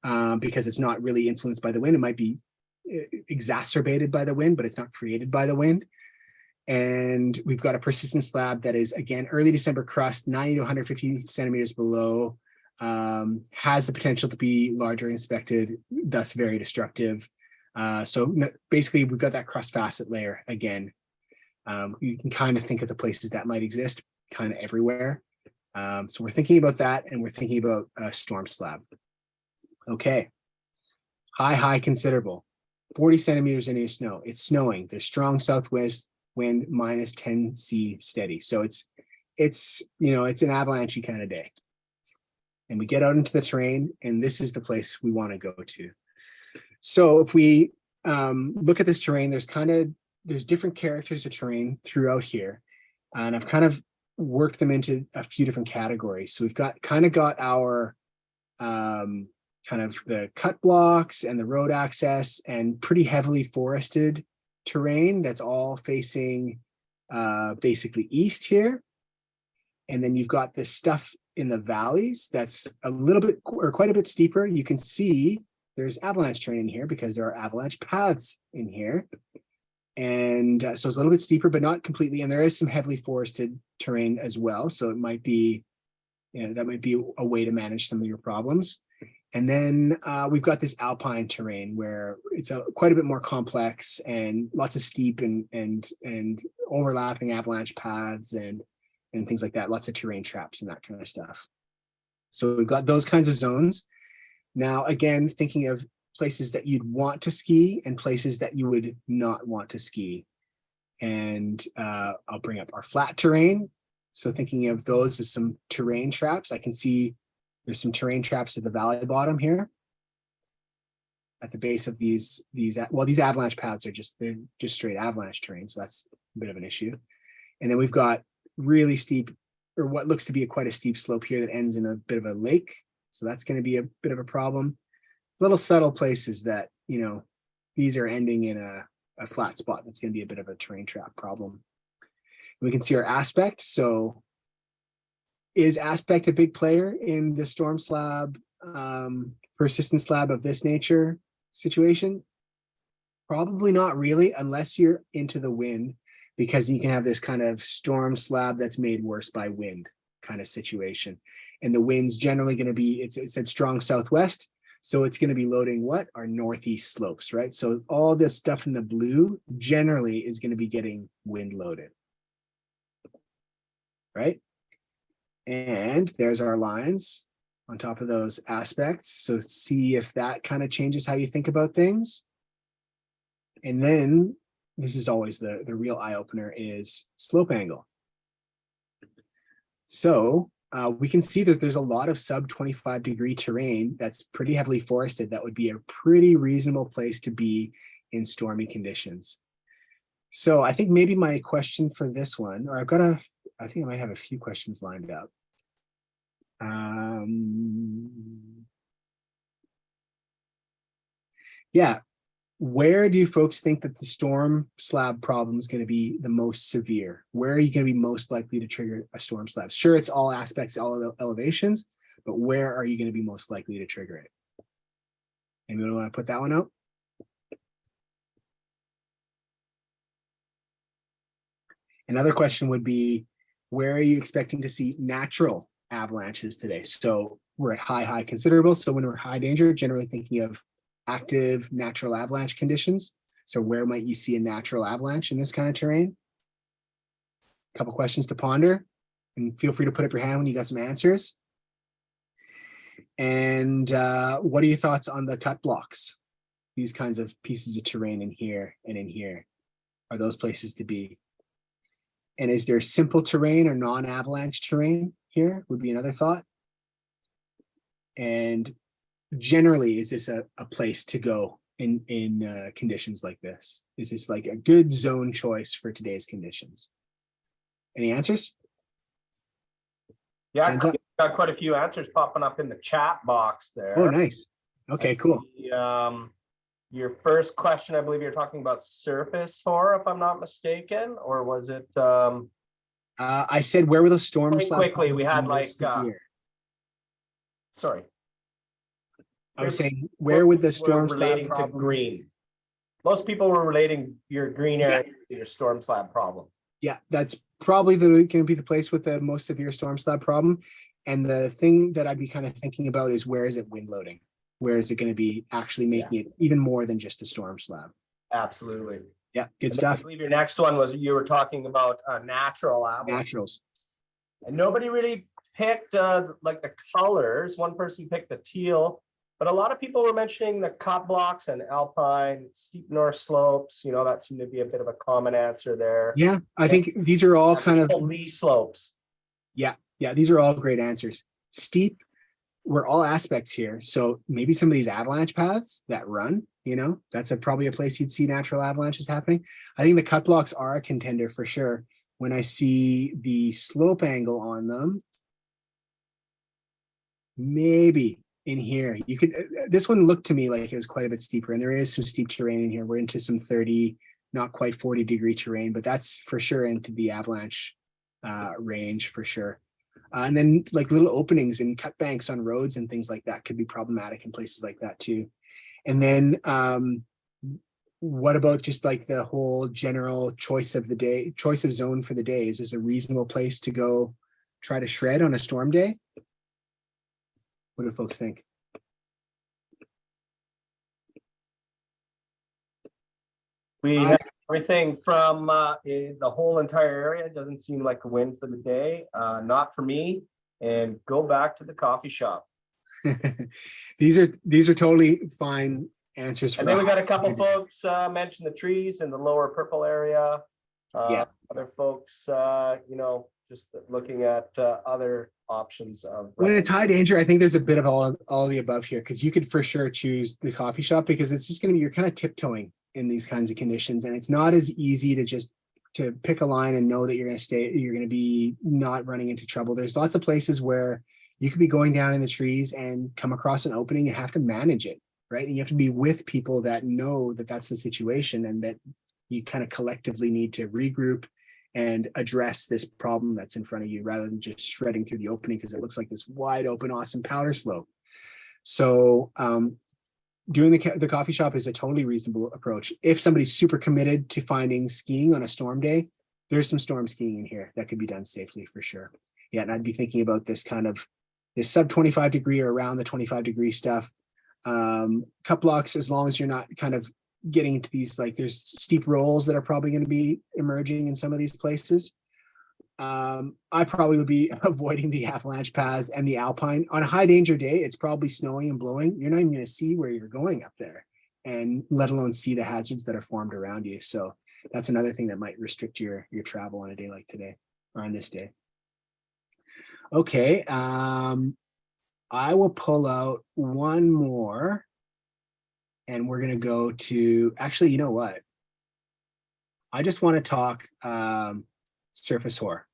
because it's not really influenced by the wind. It might be exacerbated by the wind, but it's not created by the wind. And we've got a persistent slab that is, again, early December crust, 90 to 150 centimeters below, has the potential to be larger inspected, thus very destructive. Basically, we've got that crust facet layer again. You can kind of think of the places that might exist kind of everywhere. So we're thinking about that, and we're thinking about a storm slab. Okay. High, considerable. 40 centimeters in snow. It's snowing. There's strong southwest wind, -10 C steady. So it's an avalanche kind of day. And we get out into the terrain, and this is the place we want to go to. So if we look at this terrain, there's different characters of terrain throughout here. And I've kind of worked them into a few different categories. So we've got our kind of the cut blocks and the road access and pretty heavily forested terrain that's all facing basically east here. And then you've got this stuff in the valleys that's a little bit or quite a bit steeper. You can see there's avalanche terrain in here because there are avalanche paths in here. And so it's a little bit steeper, but not completely. And there is some heavily forested terrain as well. So it might be, that might be a way to manage some of your problems. And then we've got this alpine terrain where it's quite a bit more complex and lots of steep and overlapping avalanche paths and things like that. Lots of terrain traps and that kind of stuff. So we've got those kinds of zones. Now, again, thinking of places that you'd want to ski and places that you would not want to ski. And I'll bring up our flat terrain. So thinking of those as some terrain traps, I can see there's some terrain traps at the valley bottom here. At the base of these avalanche paths they're just straight avalanche terrain. So that's a bit of an issue. And then we've got really steep, or what looks to be quite a steep slope here that ends in a bit of a lake. So that's going to be a bit of a problem. Little subtle places that, these are ending in a flat spot. That's going to be a bit of a terrain trap problem. We can see our aspect. So is aspect a big player in the storm slab, persistent slab of this nature situation? Probably not really, unless you're into the wind, because you can have this kind of storm slab that's made worse by wind kind of situation. And the wind's generally going to be, it said strong southwest. So it's going to be loading what? Our northeast slopes, right? So all this stuff in the blue generally is going to be getting wind loaded, right? And there's our lines on top of those aspects. So see if that kind of changes how you think about things. And then this is always the real eye opener is slope angle. So we can see that there's a lot of sub 25-degree terrain that's pretty heavily forested. That would be a pretty reasonable place to be in stormy conditions. So I think maybe my question for this one, or I think I might have a few questions lined up. Yeah, where do you folks think that the storm slab problem is going to be the most severe? Where are you going to be most likely to trigger a storm slab? Sure, it's all aspects, all elevations, but where are you going to be most likely to trigger it? Anyone want to put that one out? Another question would be, where are you expecting to see natural avalanches today? So we're at high, considerable. So when we're high danger, generally thinking of active natural avalanche conditions. So where might you see a natural avalanche in this kind of terrain? A couple questions to ponder, and feel free to put up your hand when you got some answers. And what are your thoughts on the cut blocks? These kinds of pieces of terrain in here and in here. Are those places to be? And is there simple terrain or non-avalanche terrain here? Would be another thought. And generally, is this a place to go in conditions like this? Is this like a good zone choice for today's conditions? Any answers?
Yeah,
Hands up.
got quite a few answers popping up in the chat box there.
Oh, nice. Okay, cool.
Your first question, I believe you're talking about surface for, if I'm not mistaken, or was it?
I said, where were the storms?
Quickly, we had like, sorry.
I was saying, where would the storm slab
relating to
problem?
green? Most people were relating your green area to your storm slab problem.
Yeah, that's probably going to be the place with the most severe storm slab problem. And the thing that I'd be kind of thinking about is, where is it wind loading? where is it going to be actually making it even more than just a storm slab?
Absolutely.
Yeah, good
And then I
stuff.
believe your next one was, you were talking about natural avalanche.
Naturals.
And nobody really picked like the colors. One person picked the teal, but a lot of people were mentioning the cut blocks and alpine, steep north slopes. You know, that seemed to be a bit of a common answer there.
Yeah, I think these are all kind of,
lee slopes.
yeah, these are all great answers. Steep, we're all aspects here. So maybe some of these avalanche paths that run, you know, that's probably a place you'd see natural avalanches happening. I think the cut blocks are a contender for sure. When I see the slope angle on them, maybe in here, you could, this one looked to me like it was quite a bit steeper, and there is some steep terrain in here. We're into some 30, not quite 40-degree terrain, but that's for sure into the avalanche range for sure. And then like little openings and cut banks on roads and things like that could be problematic in places like that too. And then what about just like the whole general choice of the day, choice of zone for the day? Is this a reasonable place to go try to shred on a storm day? What do folks think?
We have everything from the whole entire area. Doesn't seem like a win for the day. Not for me. And go back to the coffee shop.
These are totally fine answers.
And then we got a couple folks mention the trees in the lower purple area.
Yeah.
Other folks, you know, just looking at other options of.
When it's high danger, I think there's a bit of all of the above here, because you could for sure choose the coffee shop, because it's just going to be, you're kind of tiptoeing in these kinds of conditions, and it's not as easy to just to pick a line and know that you're going to stay, you're going to be not running into trouble. There's lots of places where you could be going down in the trees and come across an opening and have to manage it, right? And you have to be with people that know that that's the situation, and that you kind of collectively need to regroup and address this problem that's in front of you, rather than just shredding through the opening because it looks like this wide open, awesome powder slope. So doing the coffee shop is a totally reasonable approach. If somebody's super committed to finding skiing on a storm day, there's some storm skiing in here that could be done safely for sure. Yeah, and I'd be thinking about this kind of this sub 25 degree or around the 25 degree stuff. Cut blocks, as long as you're not kind of getting into these, like there's steep rolls that are probably going to be emerging in some of these places. I probably would be avoiding the avalanche paths and the alpine. On a high danger day, it's probably snowing and blowing. You're not even going to see where you're going up there, and let alone see the hazards that are formed around you. So that's another thing that might restrict your travel on a day like today, or on this day. Okay, I will pull out one more, and we're going to go to, actually, you know what? I just want to talk surface hoar.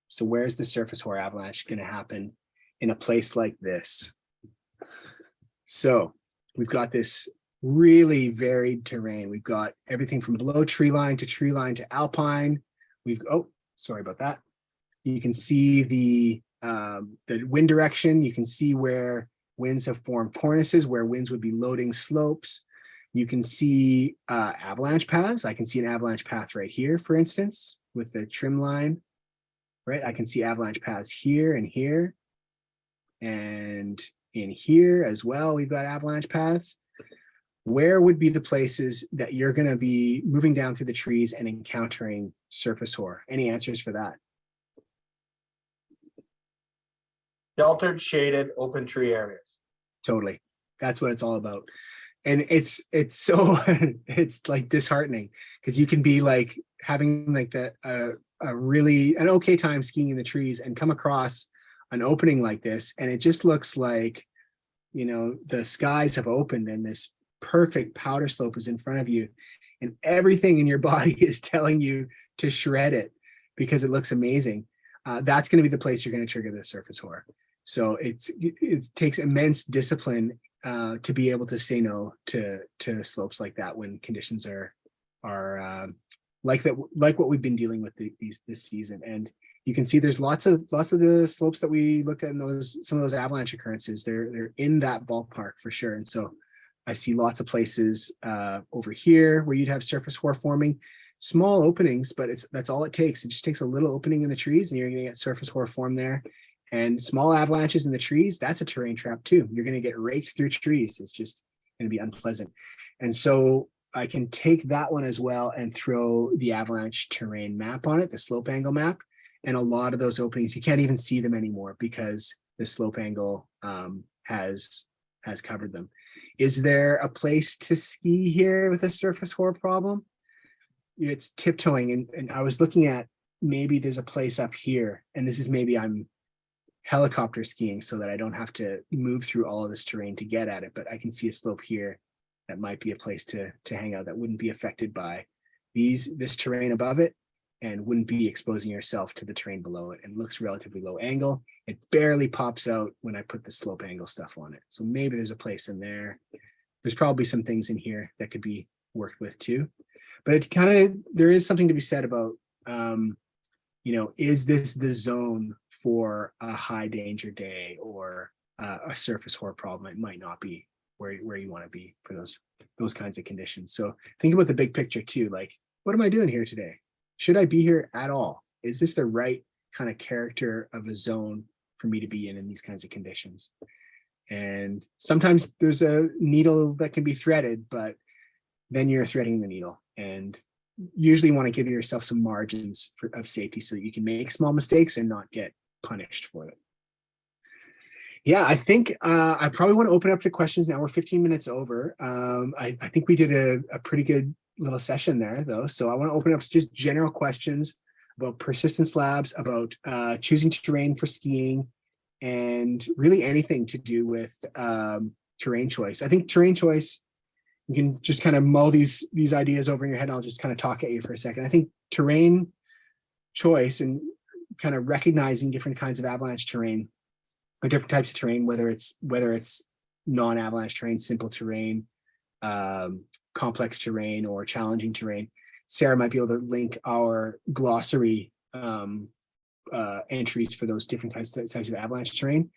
So where's the surface hoar avalanche going to happen in a place like this? So we've got this really varied terrain. We've got everything from below tree line to alpine. Oh, sorry about that. You can see the wind direction. You can see where winds have formed cornices, where winds would be loading slopes. You can see avalanche paths. I can see an avalanche path right here, for instance, with the trim line, right? I can see avalanche paths here and here, and in here as well, we've got avalanche paths. Where would be the places that you're going to be moving down through the trees and encountering surface hoar? Any answers for that?
Sheltered, shaded, open tree areas.
Totally. That's what it's all about. And it's so it's like disheartening, because you can be like having like an okay time skiing in the trees and come across an opening like this, and it just looks like, you know, the skies have opened and this perfect powder slope is in front of you, and everything in your body is telling you to shred it because it looks amazing. That's going to be the place you're going to trigger the surface hoar. So it takes immense discipline to be able to say no to slopes like that when conditions are like that, like what we've been dealing with this season. And you can see there's lots of the slopes that we looked at in some of those avalanche occurrences. They're in that ballpark for sure. And so I see lots of places over here where you'd have surface hoar forming, small openings, but that's all it takes. It just takes a little opening in the trees, and you're going to get surface hoar form there. And small avalanches in the trees, that's a terrain trap too. You're going to get raked through trees. It's just going to be unpleasant. And so I can take that one as well and throw the avalanche terrain map on it, the slope angle map. And a lot of those openings, you can't even see them anymore because the slope angle has covered them. Is there a place to ski here with a surface horror problem? It's tiptoeing. And I was looking at, maybe there's a place up here, and this is maybe I'm helicopter skiing so that I don't have to move through all of this terrain to get at it, but I can see a slope here that might be a place to hang out that wouldn't be affected by this terrain above it, and wouldn't be exposing yourself to the terrain below it, and looks relatively low angle. It barely pops out when I put the slope angle stuff on it. So maybe there's a place in there. There's probably some things in here that could be worked with too, but it kind of, there is something to be said about, is this the zone for a high danger day or a surface horror problem? It might not be where you want to be for those kinds of conditions. So think about the big picture too. Like, what am I doing here today? Should I be here at all? Is this the right kind of character of a zone for me to be in these kinds of conditions? And sometimes there's a needle that can be threaded, but then you're threading the needle, and usually want to give yourself some margins of safety so that you can make small mistakes and not get punished for it. Yeah, I think I probably want to open up to questions now. We're 15 minutes over. I think we did a pretty good little session there though. So I want to open up to just general questions about persistent slabs, about choosing terrain for skiing, and really anything to do with terrain choice. I think terrain choice, you can just kind of mull these ideas over in your head. I'll just kind of talk at you for a second. I think terrain choice and kind of recognizing different kinds of avalanche terrain or different types of terrain, whether it's non-avalanche terrain, simple terrain, complex terrain, or challenging terrain. Sarah might be able to link our glossary entries for those different types of avalanche terrain.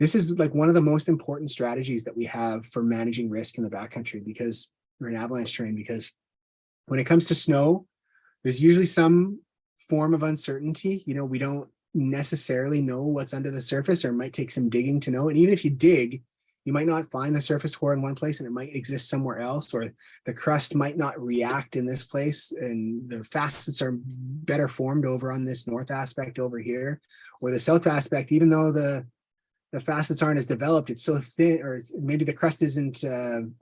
This is like one of the most important strategies that we have for managing risk in the backcountry, because we're in avalanche terrain, because when it comes to snow, there's usually some form of uncertainty. We don't necessarily know what's under the surface, or it might take some digging to know. And even if you dig, you might not find the surface horror in one place and it might exist somewhere else, or the crust might not react in this place and the facets are better formed over on this north aspect over here, or the south aspect, even though the facets aren't as developed, it's so thin, or maybe the crust isn't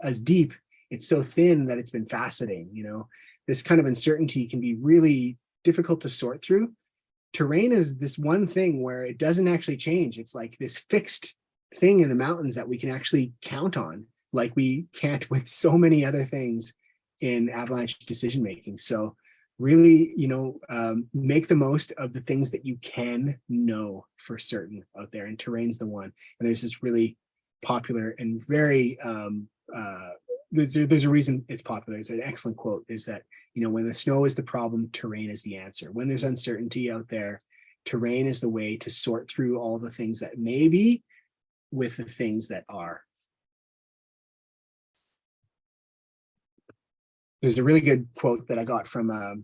as deep, it's so thin that it's been faceting. This kind of uncertainty can be really difficult to sort through. Terrain is this one thing where it doesn't actually change. It's like this fixed thing in the mountains that we can actually count on, like we can't with so many other things in avalanche decision making. So really, make the most of the things that you can know for certain out there, and terrain's the one. And there's this really popular and very there's a reason it's popular. It's an excellent quote, is that when the snow is the problem, terrain is the answer. When there's uncertainty out there, terrain is the way to sort through all the things that may be with the things that are. There's a really good quote that I got from a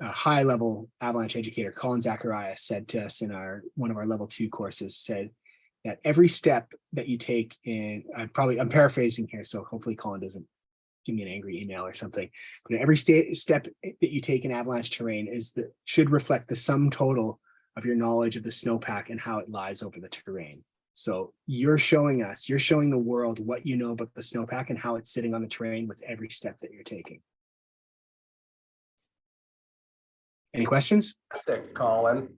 high-level avalanche educator, Colin Zacharias, said to us in one of our level 2 courses, said that every step that you take in, I'm paraphrasing here, so hopefully Colin doesn't give me an angry email or something, but every step that you take in avalanche terrain should reflect the sum total of your knowledge of the snowpack and how it lies over the terrain. So you're showing the world what you know about the snowpack and how it's sitting on the terrain with every step that you're taking. Any questions?
Fantastic, Colin.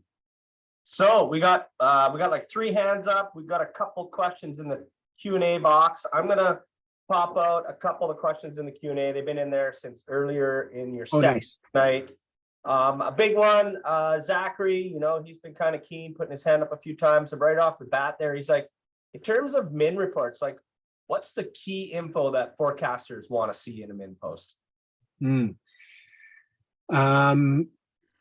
So we got like 3 hands up. We've got a couple questions in the Q&A box. I'm gonna pop out a couple of questions in the Q&A. They've been in there since earlier in your set
Nice.
tonight. A big one, Zachary, he's been kind of keen, putting his hand up a few times, and right off the bat there, he's like, in terms of min reports, like, what's the key info that forecasters want to see in a min post?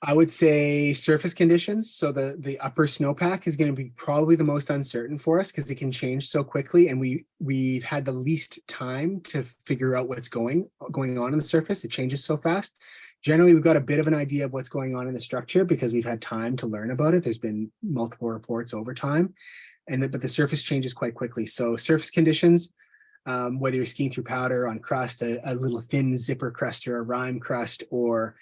I would say surface conditions. So the upper snowpack is going to be probably the most uncertain for us because it can change so quickly, and we've had the least time to figure out what's going on in the surface. It changes so fast. Generally, we've got a bit of an idea of what's going on in the structure because we've had time to learn about it. There's been multiple reports over time, but the surface changes quite quickly. So surface conditions, whether you're skiing through powder on crust, a little thin zipper crust or a rime crust, or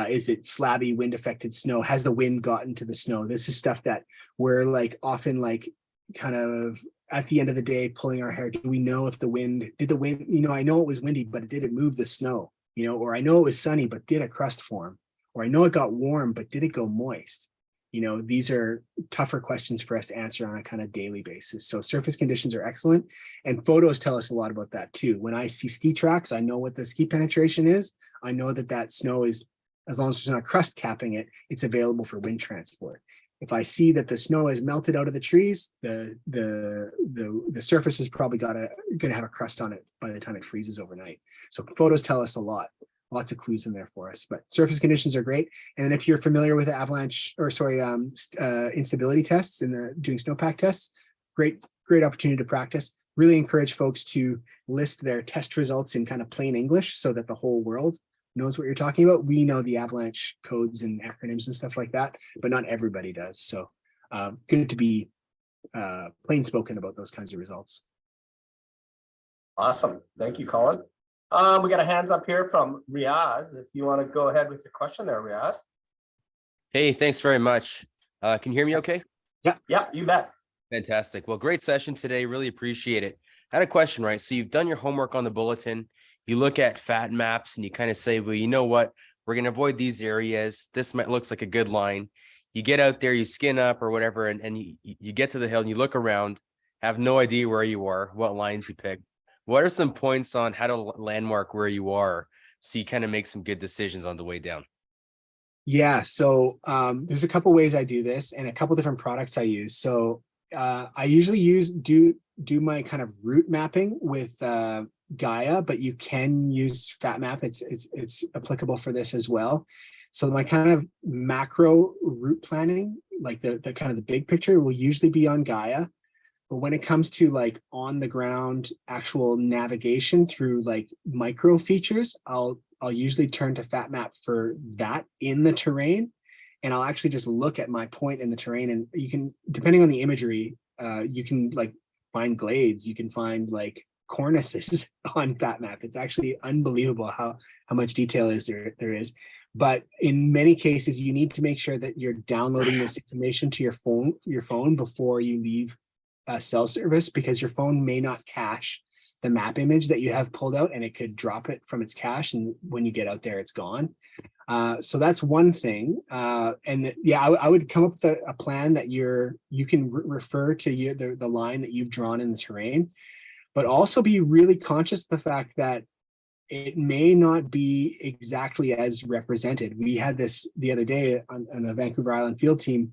is it slabby wind affected snow? Has the wind gotten to the snow? This is stuff that we're like often like kind of at the end of the day pulling our hair. Do we know if did the wind, I know it was windy, but did it move the snow? Or I know it was sunny, but did a crust form? Or I know it got warm, but did it go moist? These are tougher questions for us to answer on a kind of daily basis. So surface conditions are excellent. And photos tell us a lot about that too. When I see ski tracks, I know what the ski penetration is. I know that snow is, as long as there's not crust capping it, it's available for wind transport. If I see that the snow has melted out of the trees, the surface is probably going to have a crust on it by the time it freezes overnight. So photos tell us a lot. Lots of clues in there for us, but surface conditions are great. And then if you're familiar with instability tests and doing snowpack tests, great opportunity to practice. Really encourage folks to list their test results in kind of plain English so that the whole world knows what you're talking about. We know the avalanche codes and acronyms and stuff like that, but not everybody does. So good to be plain spoken about those kinds of results.
Awesome. Thank you, Colin. We got a hands up here from Riaz. If you want to go ahead with your question there, Riaz.
Hey, thanks very much. Can you hear me okay?
Yeah, you bet.
Fantastic. Well, great session today. Really appreciate it. I had a question, right? So you've done your homework on the bulletin. You look at fat maps and you kind of say, well, you know what? We're going to avoid these areas. This looks like a good line. You get out there, you skin up or whatever, and you get to the hill and you look around, have no idea where you are, what lines you pick. What are some points on how to landmark where you are so you kind of make some good decisions on the way down?
Yeah, so there's a couple ways I do this and a couple different products I use. So I usually do my kind of route mapping with Gaia, but you can use FatMap. It's applicable for this as well. So my kind of macro route planning, like the kind of the big picture, will usually be on Gaia. But when it comes to like on the ground actual navigation through like micro features, I'll usually turn to FatMap for that in the terrain. And I'll actually just look at my point in the terrain, and you can, depending on the imagery, you can like find glades, you can find like cornices on FatMap. It's actually unbelievable how much detail there is. But in many cases, you need to make sure that you're downloading this information to your phone before you leave cell service, because your phone may not cache the map image that you have pulled out, and it could drop it from its cache, and when you get out there, it's gone. So that's one thing. And yeah, I would come up with a plan that you can refer to the line that you've drawn in the terrain, but also be really conscious of the fact that it may not be exactly as represented. We had this the other day on the Vancouver Island field team.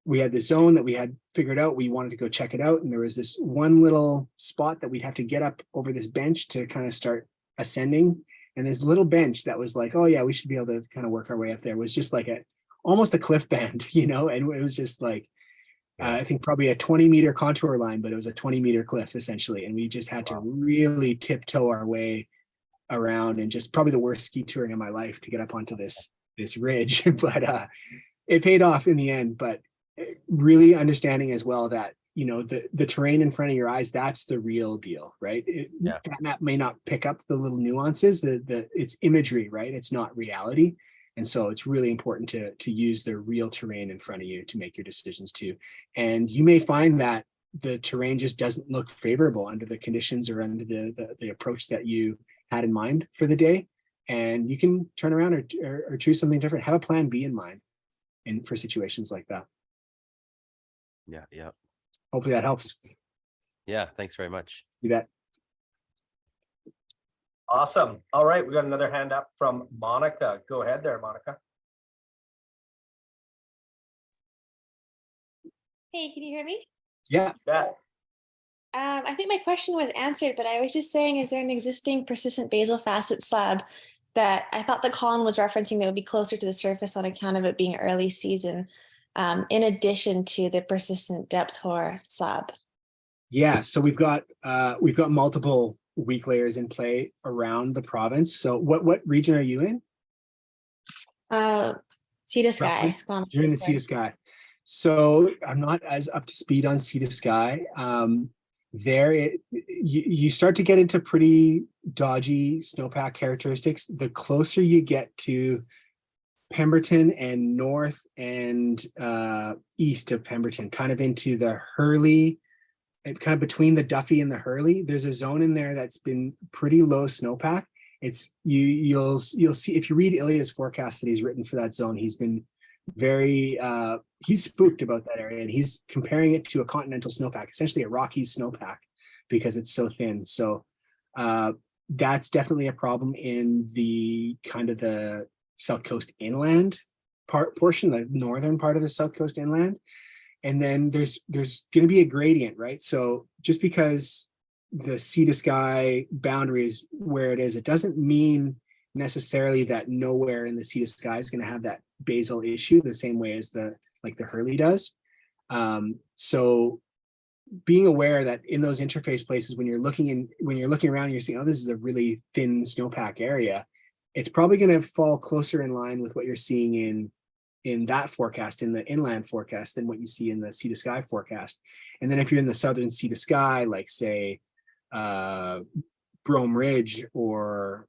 We had this zone that we had figured out. We wanted to go check it out. And there was this one little spot that we'd have to get up over this bench to kind of start ascending. And this little bench that was like, oh yeah, we should be able to kind of work our way up there, was just like almost a cliff band, and it was just like, I think probably a 20-meter contour line, but it was a 20-meter cliff essentially. And we just had to really tiptoe our way around, and just probably the worst ski touring of my life to get up onto this ridge. But it paid off in the end. But really understanding as well that the terrain in front of your eyes, that's the real deal, right? That map may not pick up the little nuances, it's imagery, right? It's not reality. And so it's really important to use the real terrain in front of you to make your decisions too. And you may find that the terrain just doesn't look favorable under the conditions or under the approach that you had in mind for the day, and you can turn around or choose something different. Have a plan B in mind for situations like that.
Yeah.
Hopefully that helps.
Yeah, thanks very much.
You bet.
Awesome. All right, we got another hand up from Monica. Go ahead there, Monica.
Hey, can you hear me?
Yeah.
Yeah.
I think my question was answered, but I was just saying, is there an existing persistent basal facet slab that I thought that Colin was referencing that would be closer to the surface on account of it being early season, in addition to the persistent depth hoar slab?
Yeah, so we've got multiple weak layers in play around the province. So what region are you in?
Sea to sky.
Roughly?
Squamish
You're in the
Sea
Sea to Sky. So I'm not as up to speed on Sea to Sky. You start to get into pretty dodgy snowpack characteristics. The closer you get to Pemberton and north and east of Pemberton, kind of into the Hurley, and kind of between the Duffy and the Hurley, there's a zone in there that's been pretty low snowpack. You'll see if you read Ilya's forecast that he's written for that zone, he's been very he's spooked about that area, and he's comparing it to a continental snowpack, essentially a Rockies snowpack, because it's so thin. So that's definitely a problem in the kind of the South Coast inland portion, the northern part of the South Coast inland. And then there's going to be a gradient, right? So just because the sea to sky boundary is where it is, it doesn't mean necessarily that nowhere in the sea to sky is going to have that basal issue the same way as the Hurley does. So being aware that in those interface places, when you're looking around, you're seeing, oh, this is a really thin snowpack area. It's probably going to fall closer in line with what you're seeing in that forecast, in the inland forecast, than what you see in the sea to sky forecast. And then if you're in the southern sea to sky, like say Brome Ridge or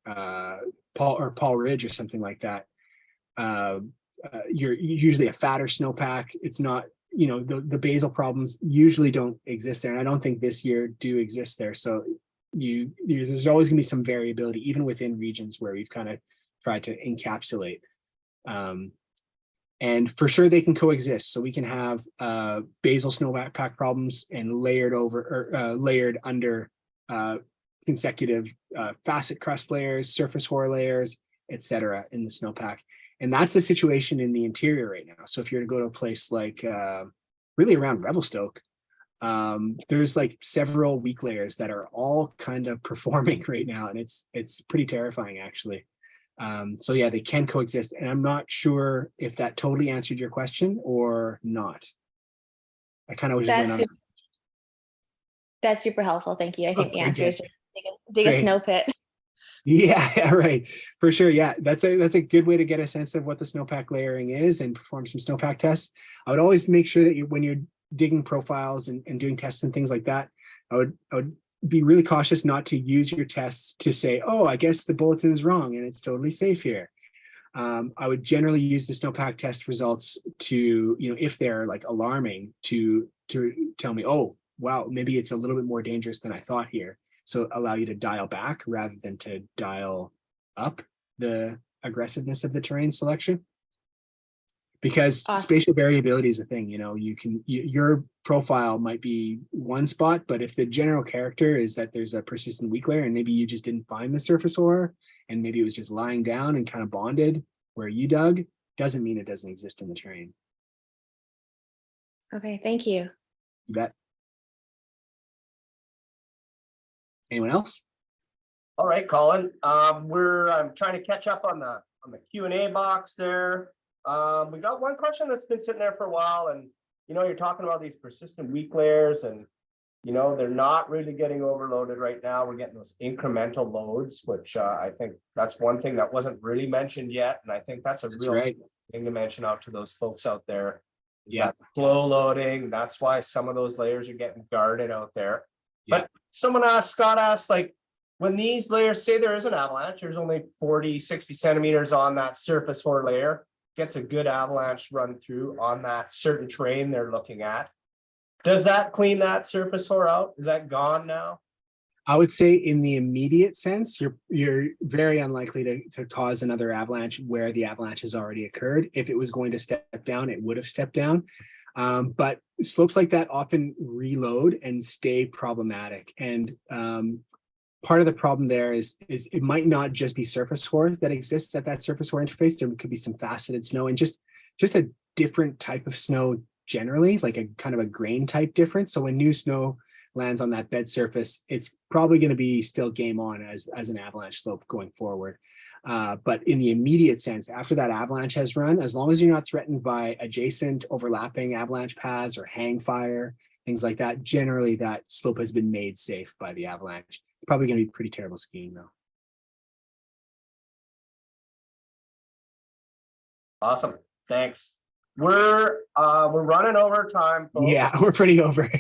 Paul Ridge or something like that, you're usually a fatter snowpack. It's not, the basal problems usually don't exist there, and I don't think this year do exist there. So there's always going to be some variability even within regions where we've kind of tried to encapsulate. And for sure they can coexist. So we can have basal snowpack problems and layered under consecutive facet crust layers, surface hoar layers, etc. in the snowpack. And that's the situation in the interior right now. So if you're to go to a place like really around Revelstoke, there's like several weak layers that are all kind of performing right now, and it's pretty terrifying actually. So yeah, they can coexist, and I'm not sure if that totally answered your question or not. I kind of just went on.
That's super helpful. Thank you. I think the
Okay,
answer
good.
is just dig a
Great.
snow pit.
Yeah, right. For sure. Yeah, that's a good way to get a sense of what the snowpack layering is and perform some snowpack tests. I would always make sure that when you're digging profiles and doing tests and things like that, I would be really cautious not to use your tests to say, oh, I guess the bulletin is wrong and it's totally safe here. I would generally use the snowpack test results to, if they're like alarming, to tell me, oh, wow, maybe it's a little bit more dangerous than I thought here. So allow you to dial back rather than to dial up the aggressiveness of the terrain selection. Because
Awesome.
spatial variability is a thing, your profile might be one spot, but if the general character is that there's a persistent weak layer and maybe you just didn't find the surface ore and maybe it was just lying down and kind of bonded where you dug, doesn't mean it doesn't exist in the terrain.
Okay, thank you.
You bet. Anyone else?
All right, Colin. I'm trying to catch up on the Q&A box there. We got one question that's been sitting there for a while, and you're talking about these persistent weak layers, and they're not really getting overloaded right now. We're getting those incremental loads, which I think that's one thing that wasn't really mentioned yet, and I think that's real
Right.
thing to mention out to those folks out there.
Yeah.
Slow loading. That's why some of those layers are getting guarded out there.
Yeah.
But Scott asked, like, when these layers, say there is an avalanche, there's only 40-60 centimeters on that surface hoar layer, gets a good avalanche run through on that certain terrain they're looking at. Does that clean that surface hoar out? Is that gone now?
I would say in the immediate sense, you're very unlikely to cause another avalanche where the avalanche has already occurred. If it was going to step down, it would have stepped down. But slopes like that often reload and stay problematic. And part of the problem there is it might not just be surface hoar that exists at that surface hoar interface. There could be some faceted snow and just a different type of snow generally, like a kind of a grain type difference. So when new snow lands on that bed surface, it's probably going to be still game on as an avalanche slope going forward. But in the immediate sense, after that avalanche has run, as long as you're not threatened by adjacent overlapping avalanche paths or hang fire, things like that, generally that slope has been made safe by the avalanche. It's probably going to be pretty terrible skiing though.
Awesome, thanks. We're running over time, folks.
Yeah, we're pretty over.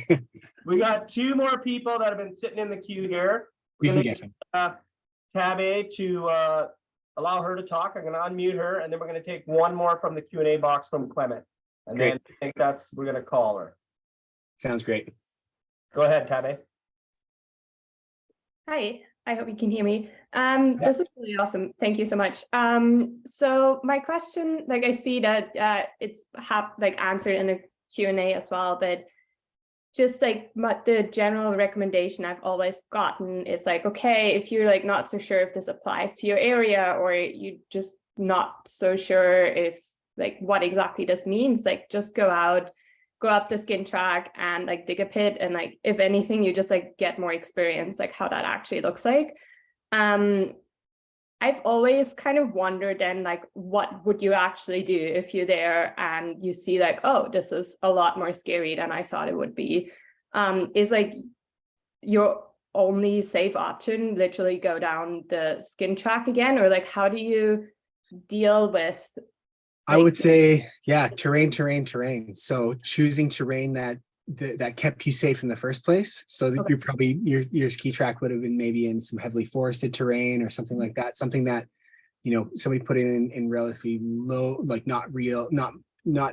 We got two more people that have been sitting in the queue here.
We
We're
can
gonna
get them.
Tab A to allow her to talk. I'm gonna unmute her, and then we're gonna take one more from the Q&A box from Clement. And
Great.
then I think we're gonna call her.
Sounds great.
Go ahead, Tab A.
Hi, I hope you can hear me. This was really awesome. Thank you so much. So my question, like I see that it's answered in the Q&A as well, but just like the general recommendation I've always gotten is like, okay, if you're like not so sure if this applies to your area, or you just not so sure if like what exactly this means, like just go out, go up the skin track and like dig a pit, and like if anything you just like get more experience like how that actually looks like. I've always kind of wondered then, like, what would you actually do if you're there and you see like, oh, this is a lot more scary than I thought it would be? Is like your only safe option literally go down the skin track again, or like how do you deal with?
I would say, yeah, terrain. So choosing terrain that kept you safe in the first place. So that
Okay.
you're probably your ski track would have been maybe in some heavily forested terrain or something like that. Something that, you know, somebody put in relatively low, like not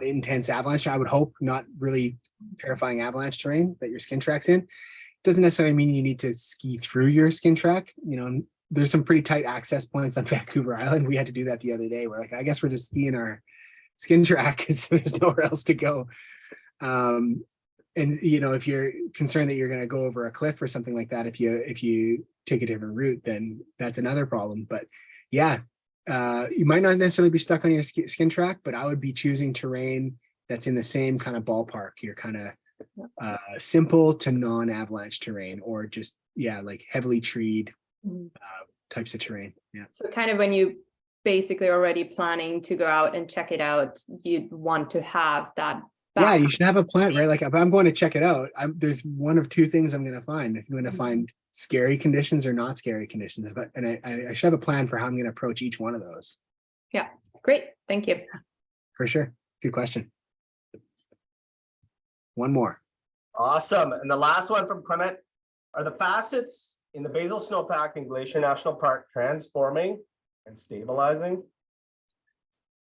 intense avalanche. I would hope not really terrifying avalanche terrain that your skin track's in. Doesn't necessarily mean you need to ski through your skin track. You know, there's some pretty tight access points on Vancouver Island. We had to do that the other day. We're like, I guess we're just skiing our skin track because there's nowhere else to go. And you know, if you're concerned that you're going to go over a cliff or something like that, if you take a different route, then that's another problem. But yeah, you might not necessarily be stuck on your skin track, but I would be choosing terrain that's in the same kind of ballpark. You're kind of simple to non-avalanche terrain, or just like heavily treed types of terrain. Yeah.
So kind of when you basically already planning to go out and check it out, you'd want to have that.
Yeah, you should have a plan, right? Like if I'm going to check it out, there's one of two things I'm going to find. If I'm going to find scary conditions or not scary conditions, and I should have a plan for how I'm going to approach each one of those.
Yeah, great. Thank you.
For sure. Good question. One more.
Awesome. And the last one from Clement: are the facets in the basal snowpack in Glacier National Park transforming and stabilizing?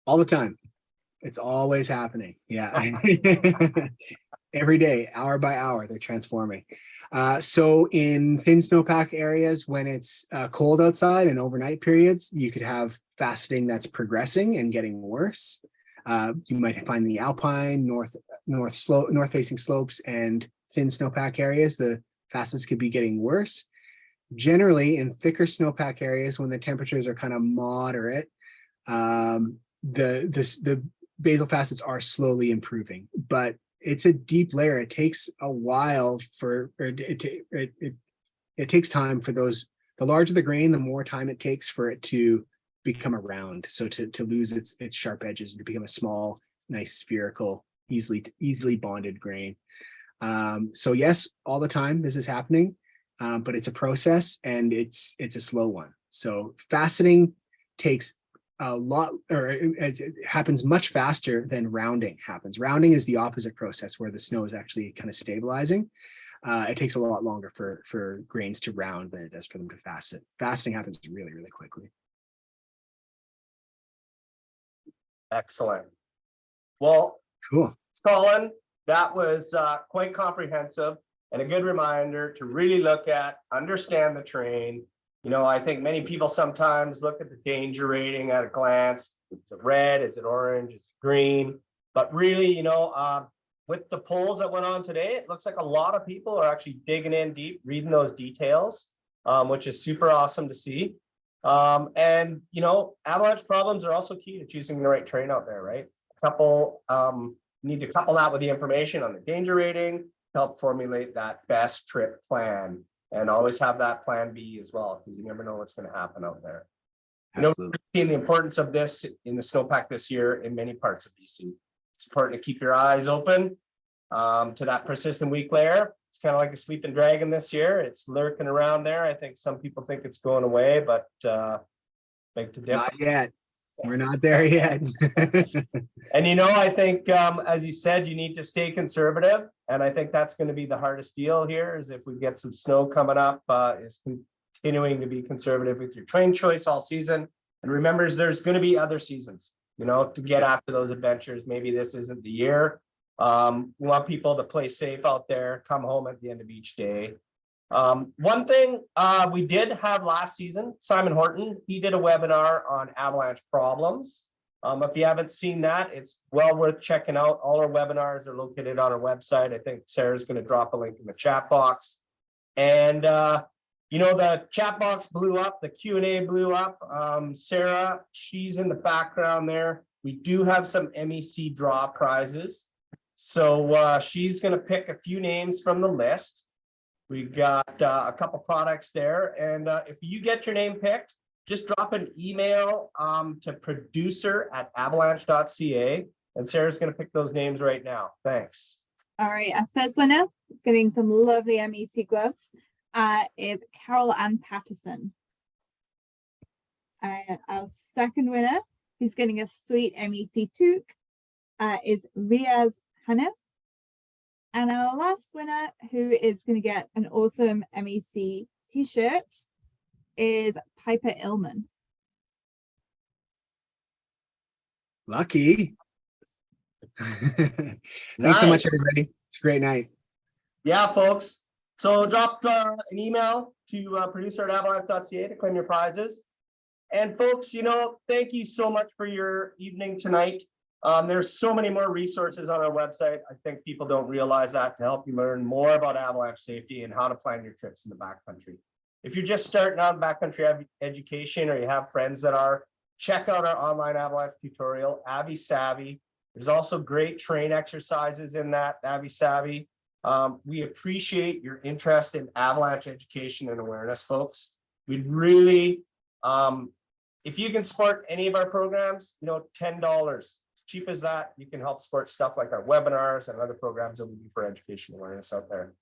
All the time. It's always happening. Yeah. Every day, hour by hour, they're transforming. So in thin snowpack areas, when it's cold outside and overnight periods, you could have faceting that's progressing and getting worse. You might find the alpine, north facing slopes and thin snowpack areas, the facets could be getting worse. Generally, in thicker snowpack areas, when the temperatures are kind of moderate, the basal facets are slowly improving, but it's a deep layer. It takes a while it takes time for those. The larger the grain, the more time it takes for it to become a round. So to lose its sharp edges and to become a small, nice spherical, easily bonded grain. So yes, all the time this is happening, but it's a process and it's a slow one. So faceting takes a lot, or it happens much faster than rounding happens. Rounding is the opposite process, where the snow is actually kind of stabilizing. It takes a lot longer for grains to round than it does for them to facet. Faceting happens really, really quickly.
Excellent. Well,
Cool.
Colin, that was quite comprehensive and a good reminder to really look at, understand the terrain. You know, I think many people sometimes look at the danger rating at a glance. Is it red? Is it orange? Is it green? But really, you know, with the polls that went on today, it looks like a lot of people are actually digging in deep, reading those details, which is super awesome to see. And, you know, avalanche problems are also key to choosing the right terrain out there, right? Need to couple that with the information on the danger rating to help formulate that best trip plan. And always have that plan B as well, because you never know what's going to happen out there. You know,
Absolutely.
we're seeing the importance of this in the snowpack this year in many parts of BC. It's important to keep your eyes open to that persistent weak layer. It's kind of like a sleeping dragon this year. It's lurking around there. I think some people think it's going away, but beg to differ.
Not yet. We're not there yet.
And I think, as you said, you need to stay conservative. And I think that's going to be the hardest deal here is if we get some snow coming up, is continuing to be conservative with your train choice all season. And remember, there's going to be other seasons, to get after those adventures. Maybe this isn't the year. We want people to play safe out there, come home at the end of each day. One thing we did have last season, Simon Horton, he did a webinar on avalanche problems. If you haven't seen that, it's well worth checking out. All our webinars are located on our website. I think Sarah's going to drop a link in the chat box. And, the chat box blew up, the Q&A blew up. Sarah, she's in the background there. We do have some MEC draw prizes. So she's going to pick a few names from the list. We've got a couple products there. And if you get your name picked, just drop an email to producer@avalanche.ca. And Sarah's going to pick those names right now. Thanks.
All right, our first winner is getting some lovely MEC gloves is Carol Ann Patterson. Our second winner, who's getting a sweet MEC toque, is Riaz Hanif. And our last winner, who is going to get an awesome MEC t-shirt, is Piper Illman.
Lucky. Thanks so much, everybody. It's a great night.
Yeah, folks. So drop an email to producer@avalanche.ca to claim your prizes. And folks, thank you so much for your evening tonight. There's so many more resources on our website. I think people don't realize that, to help you learn more about avalanche safety and how to plan your trips in the backcountry. If you're just starting out in backcountry education or you have friends that are, check out our online avalanche tutorial, Avi Savvy. There's also great train exercises in that, Avi Savvy. We appreciate your interest in avalanche education and awareness, folks. We'd really, if you can support any of our programs, $10. Cheap as that, you can help support stuff like our webinars and other programs that we do for education awareness out there.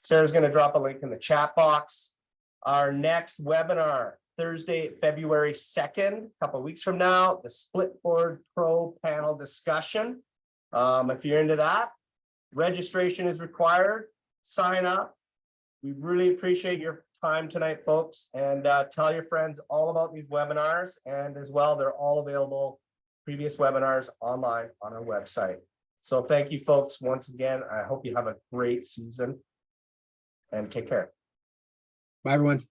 Sarah's going to drop a link in the chat box. Our next webinar, Thursday, February 2nd, a couple of weeks from now, the Splitboard Pro panel discussion. If you're into that, registration is required. Sign up. We really appreciate your time tonight, folks, and tell your friends all about these webinars. And as well, they're all available, previous webinars online on our website. So thank you, folks, once again. I hope you have a great season and take care.
Bye, everyone.